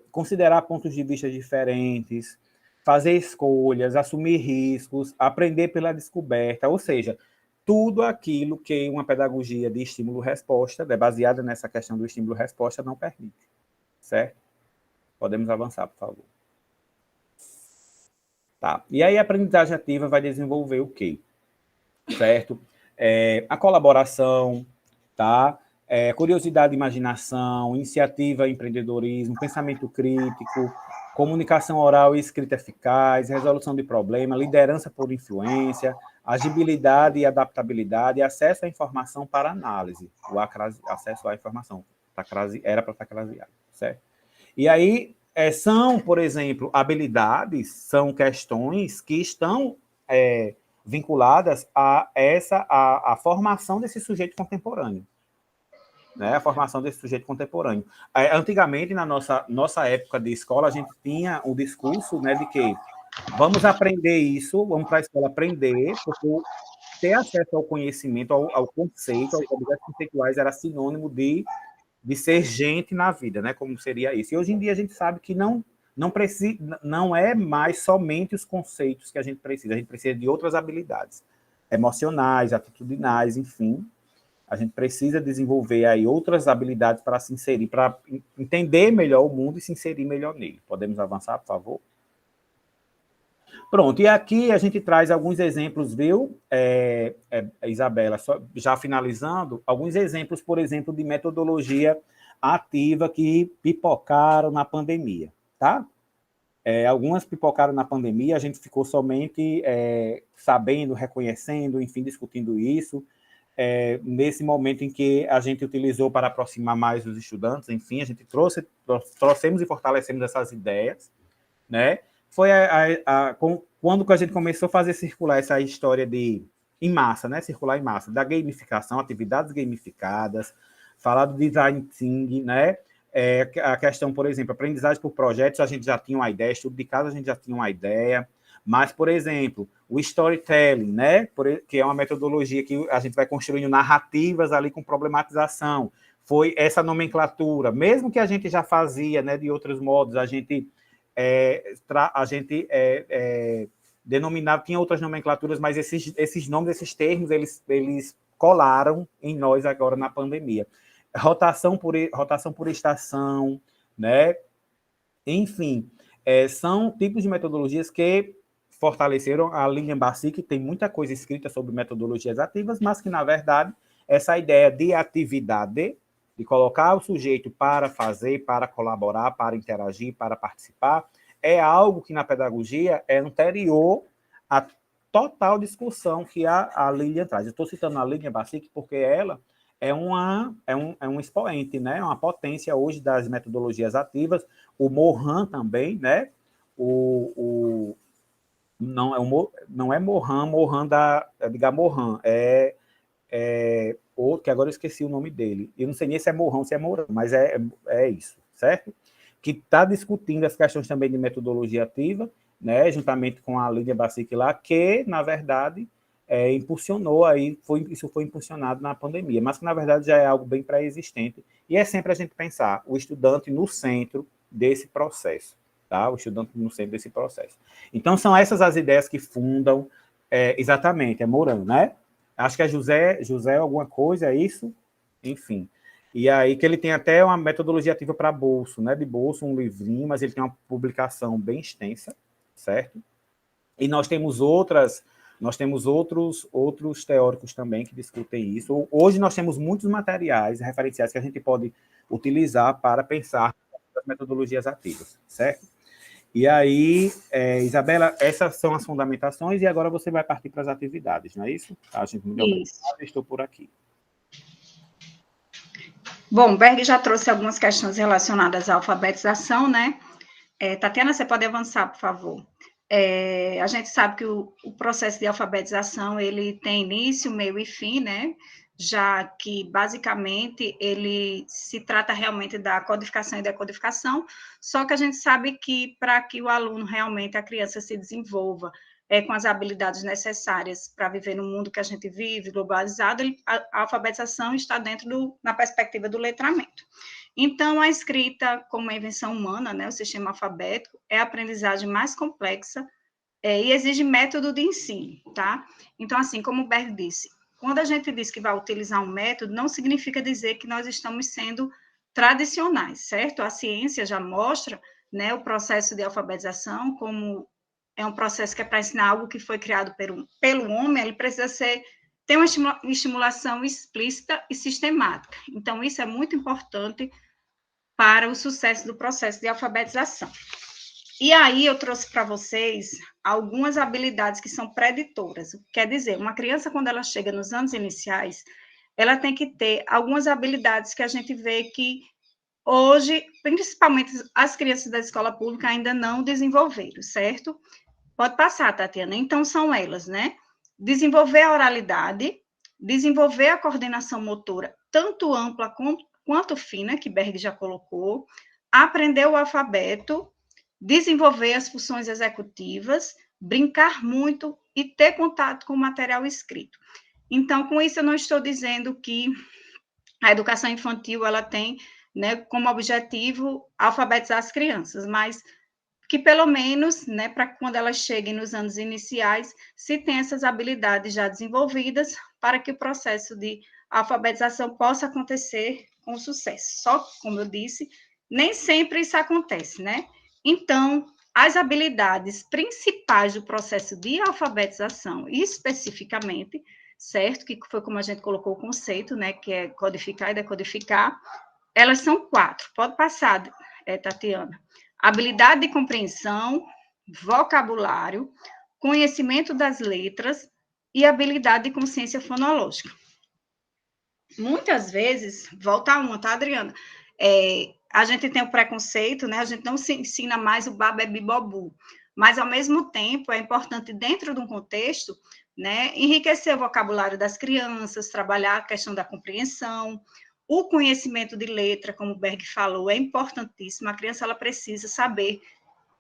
considerar pontos de vista diferentes, fazer escolhas, assumir riscos, aprender pela descoberta, ou seja, tudo aquilo que uma pedagogia de estímulo-resposta, baseada nessa questão do estímulo-resposta, não permite. Certo? Podemos avançar, por favor. Tá. E aí a aprendizagem ativa vai desenvolver o quê? Certo? A colaboração, tá? Curiosidade e imaginação, iniciativa e empreendedorismo, pensamento crítico, comunicação oral e escrita eficaz, resolução de problema, liderança por influência, agibilidade e adaptabilidade, acesso à informação para análise. O acesso à informação era para estar craseado, certo? E aí são, por exemplo, habilidades, são questões que estão vinculadas a formação desse sujeito contemporâneo. Né, a formação desse sujeito contemporâneo. Antigamente, na nossa época de escola, a gente tinha o discurso, né, de que vamos aprender isso, vamos para a escola aprender, porque ter acesso ao conhecimento, ao conceito, aos objetos conceituais, era sinônimo de ser gente na vida, né, como seria isso. E hoje em dia a gente sabe que não é mais somente os conceitos que a gente precisa de outras habilidades, emocionais, atitudinais, enfim. A gente precisa desenvolver aí outras habilidades para se inserir, para entender melhor o mundo e se inserir melhor nele. Podemos avançar, por favor? Pronto, e aqui a gente traz alguns exemplos, viu, Isabela, já finalizando, alguns exemplos, por exemplo, de metodologia ativa que pipocaram na pandemia, tá? Algumas pipocaram na pandemia, a gente ficou somente sabendo, reconhecendo, enfim, discutindo isso, nesse momento em que a gente utilizou para aproximar mais os estudantes, enfim, a gente trouxemos e fortalecemos essas ideias, né? Foi quando a gente começou a fazer circular essa história de em massa, né? Circular em massa, da gamificação, atividades gamificadas, falar do design thinking, né? A questão, por exemplo, aprendizagem por projetos, a gente já tinha uma ideia, estudo de caso a gente já tinha uma ideia, mas, por exemplo, o storytelling, né? Que é uma metodologia que a gente vai construindo narrativas ali com problematização, foi essa nomenclatura, mesmo que a gente já fazia, né, de outros modos, a gente denominava, tinha outras nomenclaturas, mas esses nomes, esses termos, eles colaram em nós agora na pandemia. Rotação por estação, né? Enfim, são tipos de metodologias que fortaleceram a Lilian Barsi, que tem muita coisa escrita sobre metodologias ativas, mas que, na verdade, essa ideia de atividade, de colocar o sujeito para fazer, para colaborar, para interagir, para participar, é algo que na pedagogia é anterior à total discussão que a Lilian traz. Eu estou citando a Lilian Barsi porque ela é um expoente, né? Uma potência hoje das metodologias ativas. O Morin também, né? Não é Morin da Edgar Morin, outro, que agora eu esqueci o nome dele. Eu não sei nem se é Morin ou se é Morin, mas é isso, certo? Que está discutindo as questões também de metodologia ativa, né? Juntamente com a Lídia Bacic lá, que, na verdade, impulsionou aí, isso foi impulsionado na pandemia, mas que, na verdade, já é algo bem pré-existente, e é sempre a gente pensar o estudante no centro desse processo, tá? O estudante no centro desse processo. Então, são essas as ideias que fundam, exatamente, é Mourão, né? Acho que é José alguma coisa, é isso? Enfim. E aí que ele tem até uma metodologia ativa para bolso, né? De bolso, um livrinho, mas ele tem uma publicação bem extensa, certo? E nós temos outros teóricos também que discutem isso. Hoje nós temos muitos materiais referenciais que a gente pode utilizar para pensar as metodologias ativas, certo? E aí, Isabela, essas são as fundamentações e agora você vai partir para as atividades, não é isso? Tá, gente, muito obrigado, estou por aqui. Bom, Berg já trouxe algumas questões relacionadas à alfabetização, né? Tatiana, você pode avançar, por favor. A gente sabe que o processo de alfabetização, ele tem início, meio e fim, né? Já que, basicamente, ele se trata realmente da codificação e decodificação, só que a gente sabe que, para que o aluno realmente, a criança, se desenvolva com as habilidades necessárias para viver no mundo que a gente vive, globalizado, a alfabetização está na perspectiva do letramento. Então, a escrita, como a invenção humana, né, o sistema alfabético, é a aprendizagem mais complexa e exige método de ensino, tá? Então, assim, como o Berg disse, quando a gente diz que vai utilizar um método, não significa dizer que nós estamos sendo tradicionais, certo? A ciência já mostra, né, o processo de alfabetização como é um processo que é para ensinar algo que foi criado pelo homem, ele precisa ter uma estimulação explícita e sistemática. Então, isso é muito importante para o sucesso do processo de alfabetização. E aí eu trouxe para vocês algumas habilidades que são preditoras. Quer dizer, uma criança, quando ela chega nos anos iniciais, ela tem que ter algumas habilidades que a gente vê que hoje, principalmente as crianças da escola pública, ainda não desenvolveram, certo? Pode passar, Tatiana. Então, são elas, né? Desenvolver a oralidade, desenvolver a coordenação motora, tanto ampla quanto fina, que Berg já colocou, aprender o alfabeto, desenvolver as funções executivas, brincar muito e ter contato com o material escrito. Então, com isso, eu não estou dizendo que a educação infantil ela tem, né, como objetivo alfabetizar as crianças, mas que pelo menos, né, para quando elas cheguem nos anos iniciais, se tem essas habilidades já desenvolvidas para que o processo de alfabetização possa acontecer com sucesso. Só que, como eu disse, nem sempre isso acontece, né? Então, as habilidades principais do processo de alfabetização, especificamente, certo? Que foi como a gente colocou o conceito, né? Que é codificar e decodificar. Elas são 4. Pode passar, Tatiana. Habilidade de compreensão, vocabulário, conhecimento das letras e habilidade de consciência fonológica. Muitas vezes, volta a uma, tá, Adriana? A gente tem o preconceito, né? A gente não se ensina mais o babebibobu, mas, ao mesmo tempo, é importante, dentro de um contexto, né? Enriquecer o vocabulário das crianças, trabalhar a questão da compreensão, o conhecimento de letra, como o Berg falou, é importantíssimo. A criança ela precisa saber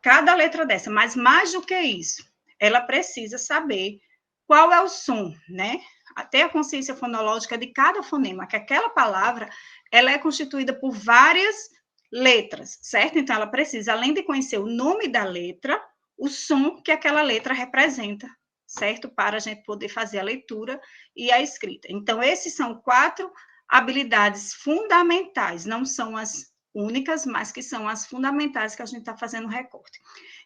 cada letra dessa, mas mais do que isso, ela precisa saber qual é o som, né? Até a consciência fonológica de cada fonema, que aquela palavra ela é constituída por várias letras, certo? Então, ela precisa, além de conhecer o nome da letra, o som que aquela letra representa, certo? Para a gente poder fazer a leitura e a escrita. Então, esses são 4 habilidades fundamentais, não são as únicas, mas que são as fundamentais que a gente está fazendo recorte.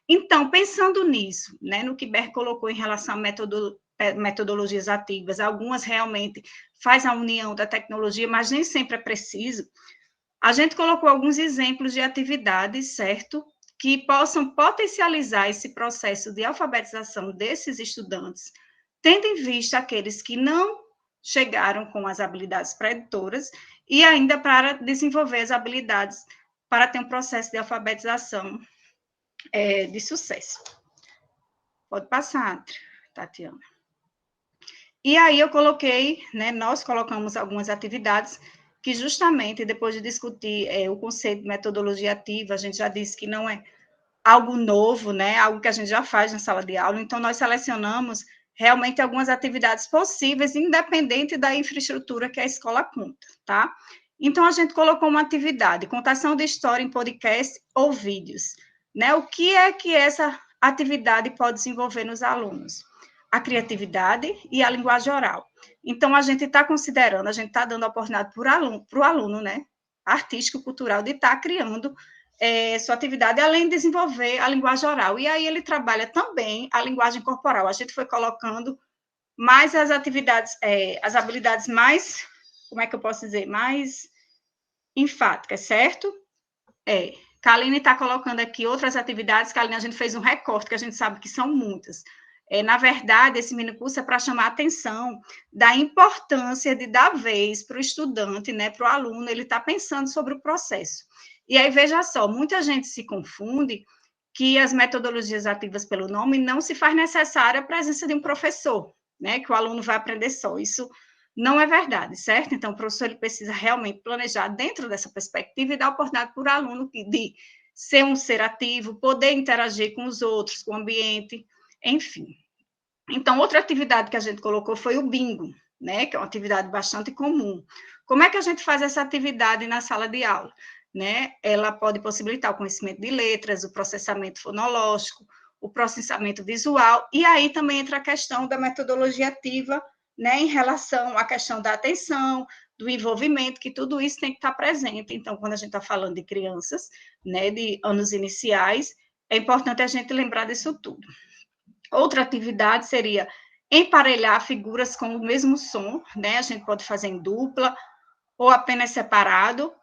Então, pensando nisso, né, no que Berg colocou em relação a metodologias ativas, algumas realmente faz a união da tecnologia, mas nem sempre é preciso. A gente colocou alguns exemplos de atividades, certo? Que possam potencializar esse processo de alfabetização desses estudantes, tendo em vista aqueles que não chegaram com as habilidades preditoras e ainda para desenvolver as habilidades para ter um processo de alfabetização de sucesso. Pode passar, Tatiana. E aí eu coloquei, né, nós colocamos algumas atividades que justamente, depois de discutir o conceito de metodologia ativa, a gente já disse que não é algo novo, né, algo que a gente já faz na sala de aula, então nós selecionamos realmente algumas atividades possíveis, independente da infraestrutura que a escola conta, tá? Então, a gente colocou uma atividade, contação de história em podcast ou vídeos, né? O que é que essa atividade pode desenvolver nos alunos? A criatividade e a linguagem oral. Então, a gente está considerando, a gente está dando a oportunidade para o aluno, né, artístico, cultural, de estar criando sua atividade, além de desenvolver a linguagem oral. E aí ele trabalha também a linguagem corporal. A gente foi colocando mais as atividades, as habilidades mais, como é que eu posso dizer, mais enfáticas, certo? Kaline está colocando aqui outras atividades, Kaline, a gente fez um recorte, que a gente sabe que são muitas. Na verdade, esse mini curso é para chamar a atenção da importância de dar vez para o estudante, né, para o aluno, ele está pensando sobre o processo. E aí, veja só, muita gente se confunde que as metodologias ativas pelo nome não se faz necessária a presença de um professor, né, que o aluno vai aprender só. Isso não é verdade, certo? Então, o professor ele precisa realmente planejar dentro dessa perspectiva e dar oportunidade para o aluno de ser um ser ativo, poder interagir com os outros, com o ambiente, enfim. Então, outra atividade que a gente colocou foi o bingo, né, que é uma atividade bastante comum. Como é que a gente faz essa atividade na sala de aula? Né? Ela pode possibilitar o conhecimento de letras, o processamento fonológico, o processamento visual, e aí também entra a questão da metodologia ativa, né, em relação à questão da atenção, do envolvimento, que tudo isso tem que estar presente. Então, quando a gente está falando de crianças, né, de anos iniciais, é importante a gente lembrar disso tudo. Outra atividade seria emparelhar figuras com o mesmo som, né? A gente pode fazer em dupla ou apenas separado.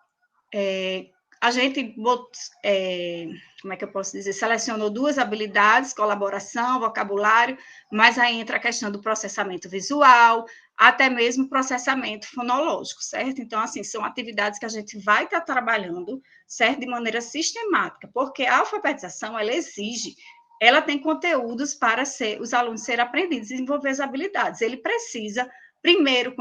A gente, como é que eu posso dizer, selecionou 2 habilidades, colaboração, vocabulário, mas aí entra a questão do processamento visual, até mesmo processamento fonológico, certo? Então, assim, são atividades que a gente vai estar trabalhando, certo? De maneira sistemática, porque a alfabetização, ela exige, ela tem conteúdos para os alunos serem aprendidos e desenvolver as habilidades. Ele precisa, primeiro,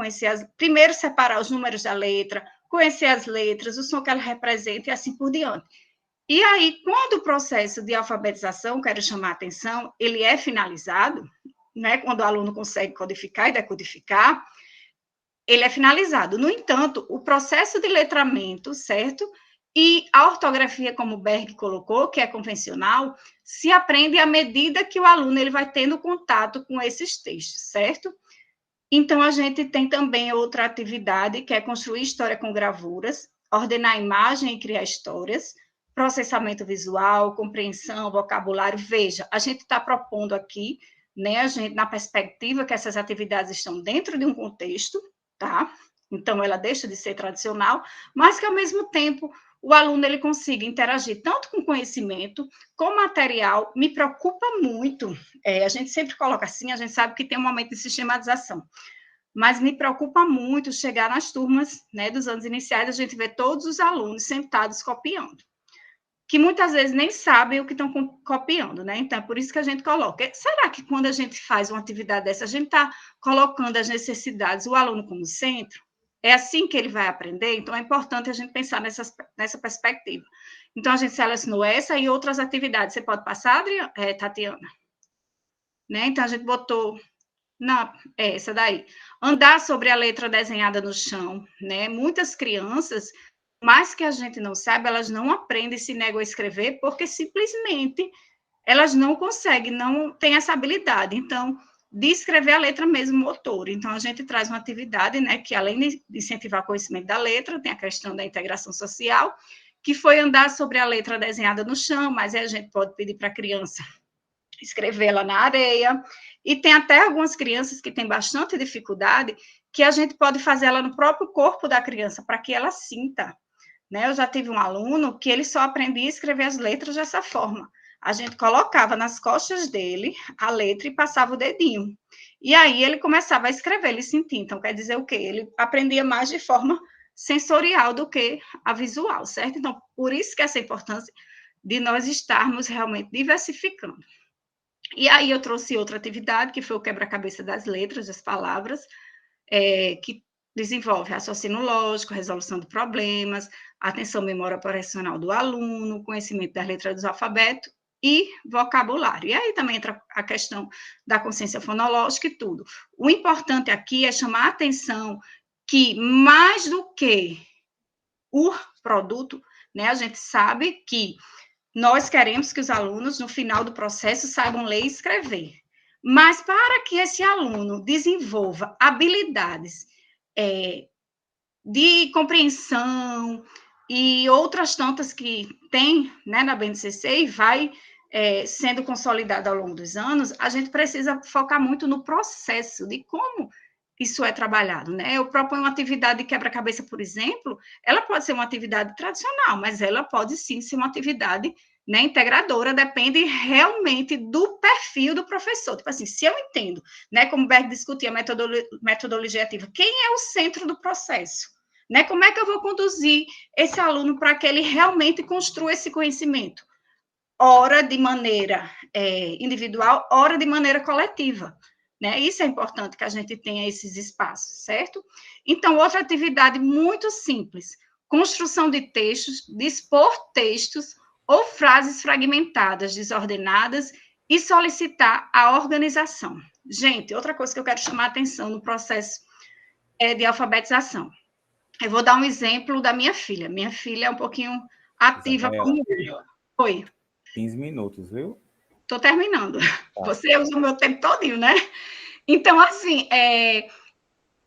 primeiro separar os números da letra, conhecer as letras, o som que ela representa e assim por diante. E aí, quando o processo de alfabetização, quero chamar a atenção, ele é finalizado, né, quando o aluno consegue codificar e decodificar, ele é finalizado. No entanto, o processo de letramento, certo? E a ortografia, como o Berg colocou, que é convencional, se aprende à medida que o aluno ele vai tendo contato com esses textos, certo? Então, a gente tem também outra atividade, que é construir história com gravuras, ordenar a imagem e criar histórias, processamento visual, compreensão, vocabulário. Veja, a gente está propondo aqui, né, a gente, na perspectiva que essas atividades estão dentro de um contexto, tá? Então, ela deixa de ser tradicional, mas que, ao mesmo tempo, o aluno ele consiga interagir tanto com conhecimento, com material. Me preocupa muito, a gente sempre coloca assim, a gente sabe que tem um momento de sistematização, mas me preocupa muito chegar nas turmas, né, dos anos iniciais, a gente vê todos os alunos sentados copiando. que muitas vezes nem sabem o que estão copiando, né? Então, é por isso que a gente coloca. Será que quando a gente faz uma atividade dessa, a gente está colocando as necessidades, o aluno como centro? É assim que ele vai aprender? Então, é importante a gente pensar nessa perspectiva. Então, a gente selecionou essa e outras atividades. Você pode passar, Tatiana? Né? Então, a gente botou... Não, essa daí. Andar sobre a letra desenhada no chão, né? Muitas crianças, mais que a gente não sabe, elas não aprendem, se negam a escrever, porque simplesmente elas não conseguem, não têm essa habilidade. Então, de escrever a letra mesmo motor. Então, a gente traz uma atividade, né, que além de incentivar o conhecimento da letra, tem a questão da integração social, que foi andar sobre a letra desenhada no chão, mas aí a gente pode pedir para a criança escrevê-la na areia, e tem até algumas crianças que têm bastante dificuldade, que a gente pode fazer ela no próprio corpo da criança, para que ela sinta, né? Eu já tive um aluno que ele só aprendia a escrever as letras dessa forma. A gente colocava nas costas dele a letra e passava o dedinho. E aí ele começava a escrever, ele sentia. Então, quer dizer o quê? Ele aprendia mais de forma sensorial do que a visual, certo? Então, por isso que essa importância de nós estarmos realmente diversificando. E aí eu trouxe outra atividade, que foi o quebra-cabeça das letras, das palavras, que desenvolve raciocínio lógico, resolução de problemas, atenção memória operacional do aluno, conhecimento das letras do alfabeto e vocabulário. E aí também entra a questão da consciência fonológica e tudo. O importante aqui é chamar a atenção que, mais do que o produto, né, a gente sabe que nós queremos que os alunos, no final do processo, saibam ler e escrever. Mas para que esse aluno desenvolva habilidades de compreensão e outras tantas que tem, né, na BNCC e vai sendo consolidada ao longo dos anos, a gente precisa focar muito no processo de como isso é trabalhado, né? Eu proponho uma atividade de quebra-cabeça, por exemplo, ela pode ser uma atividade tradicional, mas ela pode sim ser uma atividade, né, integradora, depende realmente do perfil do professor. Tipo assim, se eu entendo, né, como o Berg discutia a metodologia ativa, quem é o centro do processo? Né? Como é que eu vou conduzir esse aluno para que ele realmente construa esse conhecimento? Ora de maneira individual, ora de maneira coletiva. Né? Isso é importante que a gente tenha esses espaços, certo? Então, outra atividade muito simples, construção de textos, dispor textos ou frases fragmentadas, desordenadas, e solicitar a organização. Gente, outra coisa que eu quero chamar a atenção no processo de alfabetização. Eu vou dar um exemplo da minha filha. Minha filha é um pouquinho ativa como eu. Oi. 15 minutos, viu? Estou terminando. Tá. Você usa o meu tempo todinho, né? Então, assim,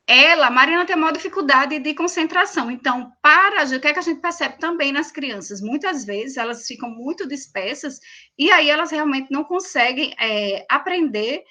a Mariana tem maior dificuldade de concentração. Então, o que é que a gente percebe também nas crianças? Muitas vezes elas ficam muito dispersas e aí elas realmente não conseguem aprender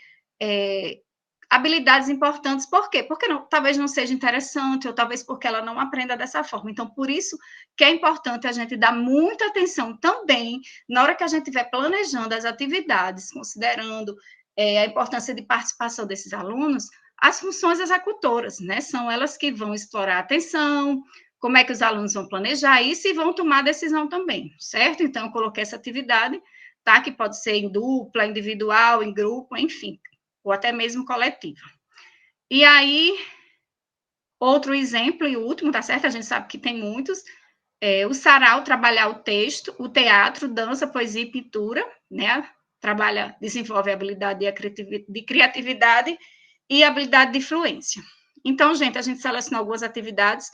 habilidades importantes. Por quê? Porque talvez não seja interessante, ou talvez porque ela não aprenda dessa forma. Então, por isso que é importante a gente dar muita atenção também, na hora que a gente estiver planejando as atividades, considerando a importância de participação desses alunos, as funções executoras, né? São elas que vão explorar a atenção, como é que os alunos vão planejar isso e vão tomar decisão também, certo? Então, eu coloquei essa atividade, tá? Que pode ser em dupla, individual, em grupo, enfim, ou até mesmo coletiva. E aí, outro exemplo e o último, tá certo? A gente sabe que tem muitos. O sarau, trabalhar o texto, o teatro, dança, poesia e pintura, né? Desenvolve a habilidade de criatividade e habilidade de fluência. Então, gente, a gente selecionou algumas atividades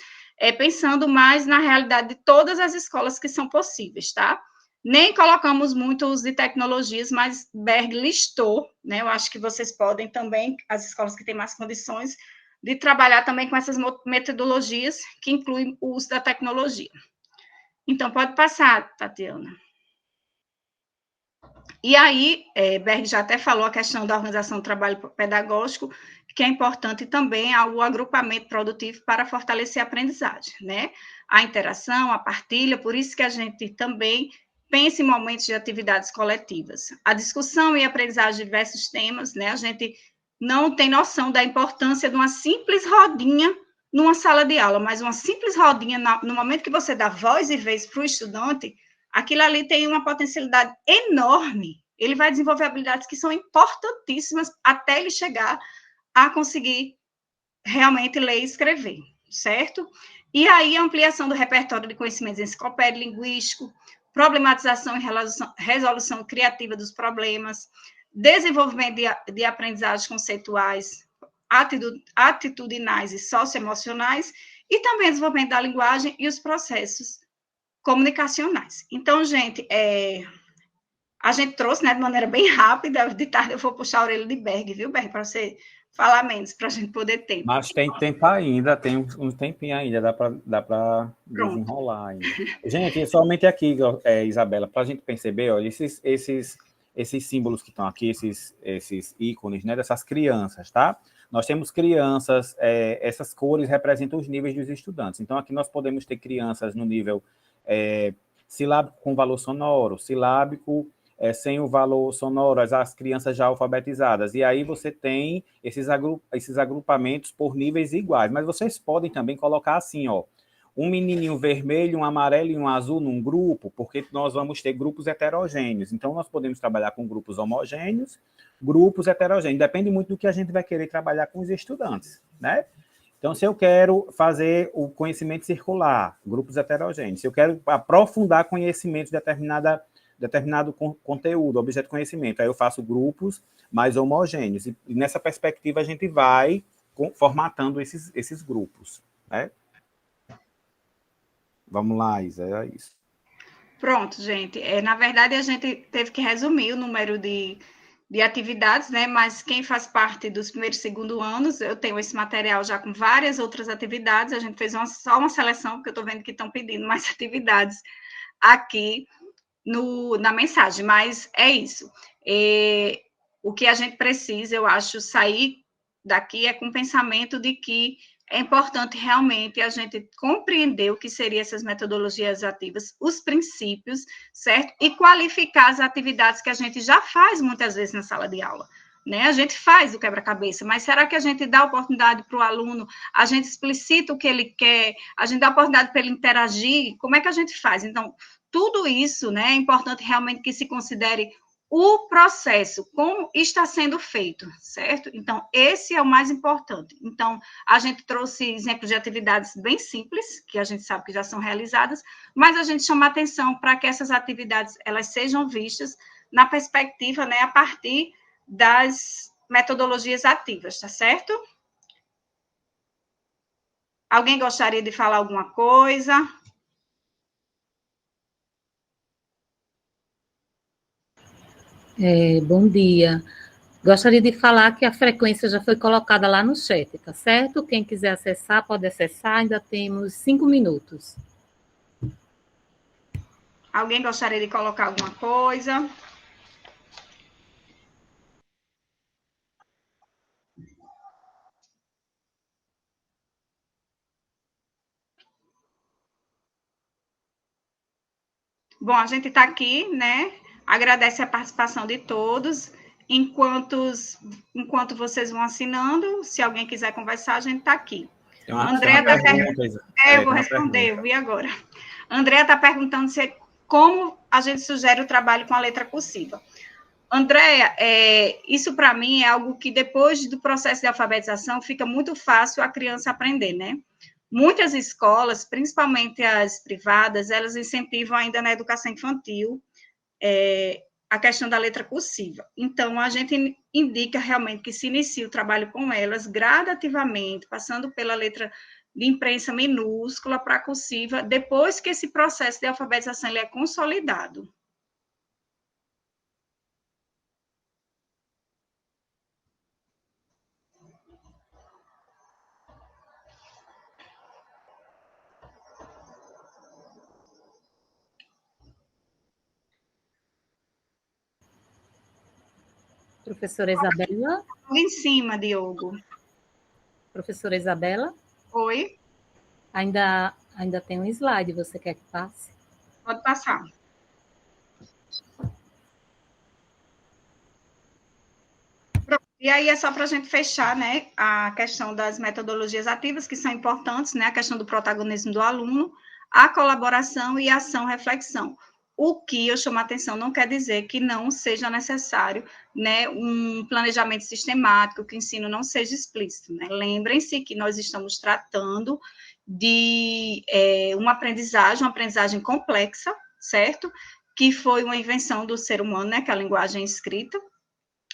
pensando mais na realidade de todas as escolas que são possíveis, tá? Nem colocamos muito uso de tecnologias, mas Berg listou, né? Eu acho que vocês podem também, as escolas que têm mais condições, de trabalhar também com essas metodologias que incluem o uso da tecnologia. Então, pode passar, Tatiana. E aí, Berg já até falou a questão da organização do trabalho pedagógico, que é importante também o agrupamento produtivo para fortalecer a aprendizagem, né? A interação, a partilha, por isso que a gente também pensa em momentos de atividades coletivas. A discussão e a aprendizagem de diversos temas, né? A gente não tem noção da importância de uma simples rodinha numa sala de aula, mas uma simples rodinha, no momento que você dá voz e vez para o estudante, aquilo ali tem uma potencialidade enorme. Ele vai desenvolver habilidades que são importantíssimas até ele chegar a conseguir realmente ler e escrever, certo? E aí, a ampliação do repertório de conhecimentos enciclopédico, linguístico, problematização e resolução criativa dos problemas, desenvolvimento de aprendizagens conceituais, atitudinais e socioemocionais, e também desenvolvimento da linguagem e os processos comunicacionais. Então, gente, a gente trouxe, né, de maneira bem rápida, de tarde eu vou puxar a orelha de Berg, viu, Berg, para você falar menos, para a gente poder ter. Mas tem tempo ainda, tem um tempinho ainda, dá para desenrolar ainda. Gente, somente aqui, Isabela, para a gente perceber, olha, esses símbolos que estão aqui, esses ícones, né, dessas crianças, tá? Nós temos crianças, essas cores representam os níveis dos estudantes. Então, aqui nós podemos ter crianças no nível silábico com valor sonoro, silábico sem o valor sonoro, as crianças já alfabetizadas. E aí você tem esses agrupamentos por níveis iguais. Mas vocês podem também colocar assim, ó, um menininho vermelho, um amarelo e um azul num grupo, porque nós vamos ter grupos heterogêneos. Então, nós podemos trabalhar com grupos homogêneos, grupos heterogêneos. Depende muito do que a gente vai querer trabalhar com os estudantes, né? Então, se eu quero fazer o conhecimento circular, grupos heterogêneos, se eu quero aprofundar conhecimento de determinado conteúdo, objeto de conhecimento, aí eu faço grupos mais homogêneos. E nessa perspectiva, a gente vai formatando esses grupos, né? Vamos lá, Isa, é isso. Pronto, gente. Na verdade, a gente teve que resumir o número de atividades, né? Mas quem faz parte dos primeiros e segundo anos, eu tenho esse material já com várias outras atividades. A gente fez só uma seleção, porque eu estou vendo que estão pedindo mais atividades aqui na mensagem, mas é isso. O que a gente precisa, eu acho, sair daqui com o pensamento de que é importante realmente a gente compreender o que seriam essas metodologias ativas, os princípios, certo? E qualificar as atividades que a gente já faz muitas vezes na sala de aula. Né? A gente faz o quebra-cabeça, mas será que a gente dá oportunidade para o aluno, a gente explicita o que ele quer, a gente dá oportunidade para ele interagir? Como é que a gente faz? Então, tudo isso, né, é importante realmente que se considere o processo, como está sendo feito, certo? Então, esse é o mais importante. Então, a gente trouxe exemplos de atividades bem simples, que a gente sabe que já são realizadas, mas a gente chama atenção para que essas atividades, elas sejam vistas na perspectiva, né, a partir das metodologias ativas, tá certo? Alguém gostaria de falar alguma coisa? Bom dia. Gostaria de falar que a frequência já foi colocada lá no chat, tá certo? Quem quiser acessar, pode acessar, ainda temos 5 minutos. Alguém gostaria de colocar alguma coisa? Bom, a gente está aqui, né? Agradece a participação de todos. Enquanto vocês vão assinando, se alguém quiser conversar, a gente está aqui. Andréa está perguntando. Eu vou responder, eu vi agora. Andréa está perguntando como a gente sugere o trabalho com a letra cursiva. Andréa, isso para mim é algo que depois do processo de alfabetização fica muito fácil a criança aprender, né? Muitas escolas, principalmente as privadas, elas incentivam ainda na educação infantil a questão da letra cursiva. Então, a gente indica realmente que se inicie o trabalho com elas gradativamente, passando pela letra de imprensa minúscula para a cursiva, depois que esse processo de alfabetização ele é consolidado. Professora Isabela? Em cima, Diogo. Professora Isabela? Oi. Ainda tem um slide, você quer que passe? Pode passar. E aí é só para a gente fechar, né, a questão das metodologias ativas, que são importantes, né, a questão do protagonismo do aluno, a colaboração e a ação-reflexão. O que eu chamo a atenção não quer dizer que não seja necessário, né, um planejamento sistemático, que o ensino não seja explícito, né? Lembrem-se que nós estamos tratando de uma aprendizagem complexa, certo? Que foi uma invenção do ser humano, né, que é a linguagem escrita,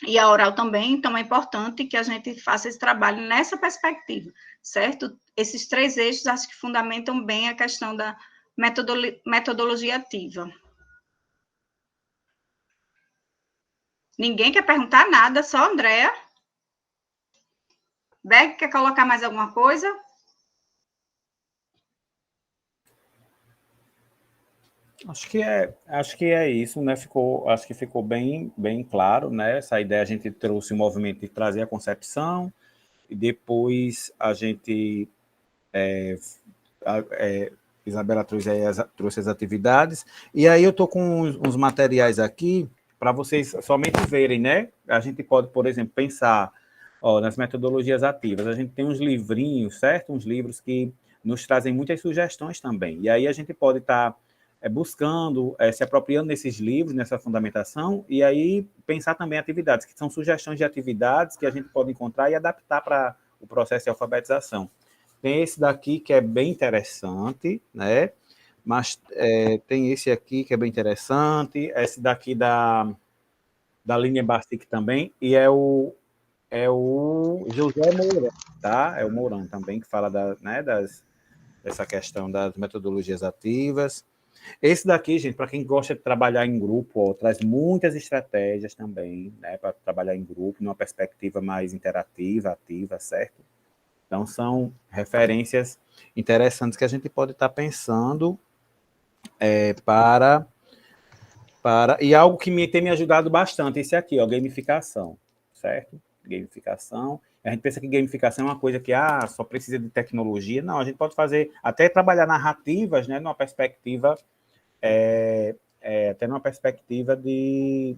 e a oral também, então é importante que a gente faça esse trabalho nessa perspectiva, certo? Esses 3 eixos acho que fundamentam bem a questão da metodologia ativa. Ninguém quer perguntar nada, só a Andrea. Berg, quer colocar mais alguma coisa? Acho que é isso, né? Acho que ficou bem claro, né? Essa ideia, a gente trouxe o movimento de trazer a concepção, e depois a gente, Isabela trouxe as atividades, e aí eu estou com uns materiais aqui para vocês somente verem, né? A gente pode, por exemplo, pensar, ó, nas metodologias ativas. A gente tem uns livrinhos, certo? Uns livros que nos trazem muitas sugestões também. E aí a gente pode estar buscando, se apropriando desses livros, nessa fundamentação, e aí pensar também atividades, que são sugestões de atividades que a gente pode encontrar e adaptar para o processo de alfabetização. Tem esse daqui que é bem interessante, né? Mas tem esse aqui que é bem interessante, esse daqui da linha Bastic também, e é o José Mourão, tá? É o Mourão também, que fala né, dessa questão das metodologias ativas. Esse daqui, gente, para quem gosta de trabalhar em grupo, ó, traz muitas estratégias também, né, para trabalhar em grupo, numa perspectiva mais interativa, ativa, certo? Então, são referências interessantes que a gente pode estar pensando para... E algo que tem me ajudado bastante, esse aqui, ó, gamificação, certo? Gamificação. A gente pensa que gamificação é uma coisa que só precisa de tecnologia. Não, a gente pode fazer, até trabalhar narrativas, né, numa perspectiva, até numa perspectiva de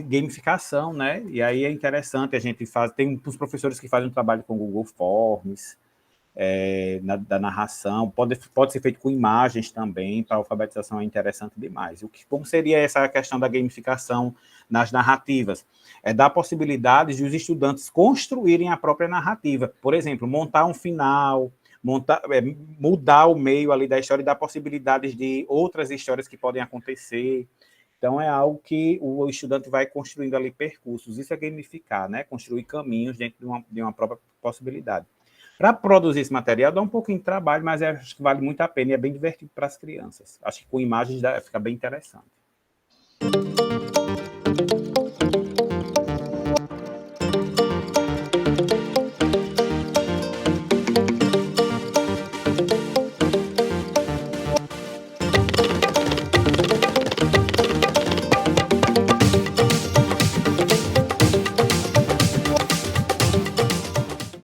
gamificação, né? E aí é interessante, a gente faz, tem uns professores que fazem um trabalho com Google Forms, da narração, pode ser feito com imagens também, para a alfabetização é interessante demais. Como seria essa questão da gamificação nas narrativas? É dar possibilidades de os estudantes construírem a própria narrativa. Por exemplo, montar um final, mudar o meio ali da história e dar possibilidades de outras histórias que podem acontecer. Então, é algo que o estudante vai construindo ali percursos. Isso é gamificar, né? Construir caminhos dentro de uma própria possibilidade. Para produzir esse material dá um pouquinho de trabalho, mas acho que vale muito a pena e é bem divertido para as crianças. Acho que com imagens fica bem interessante.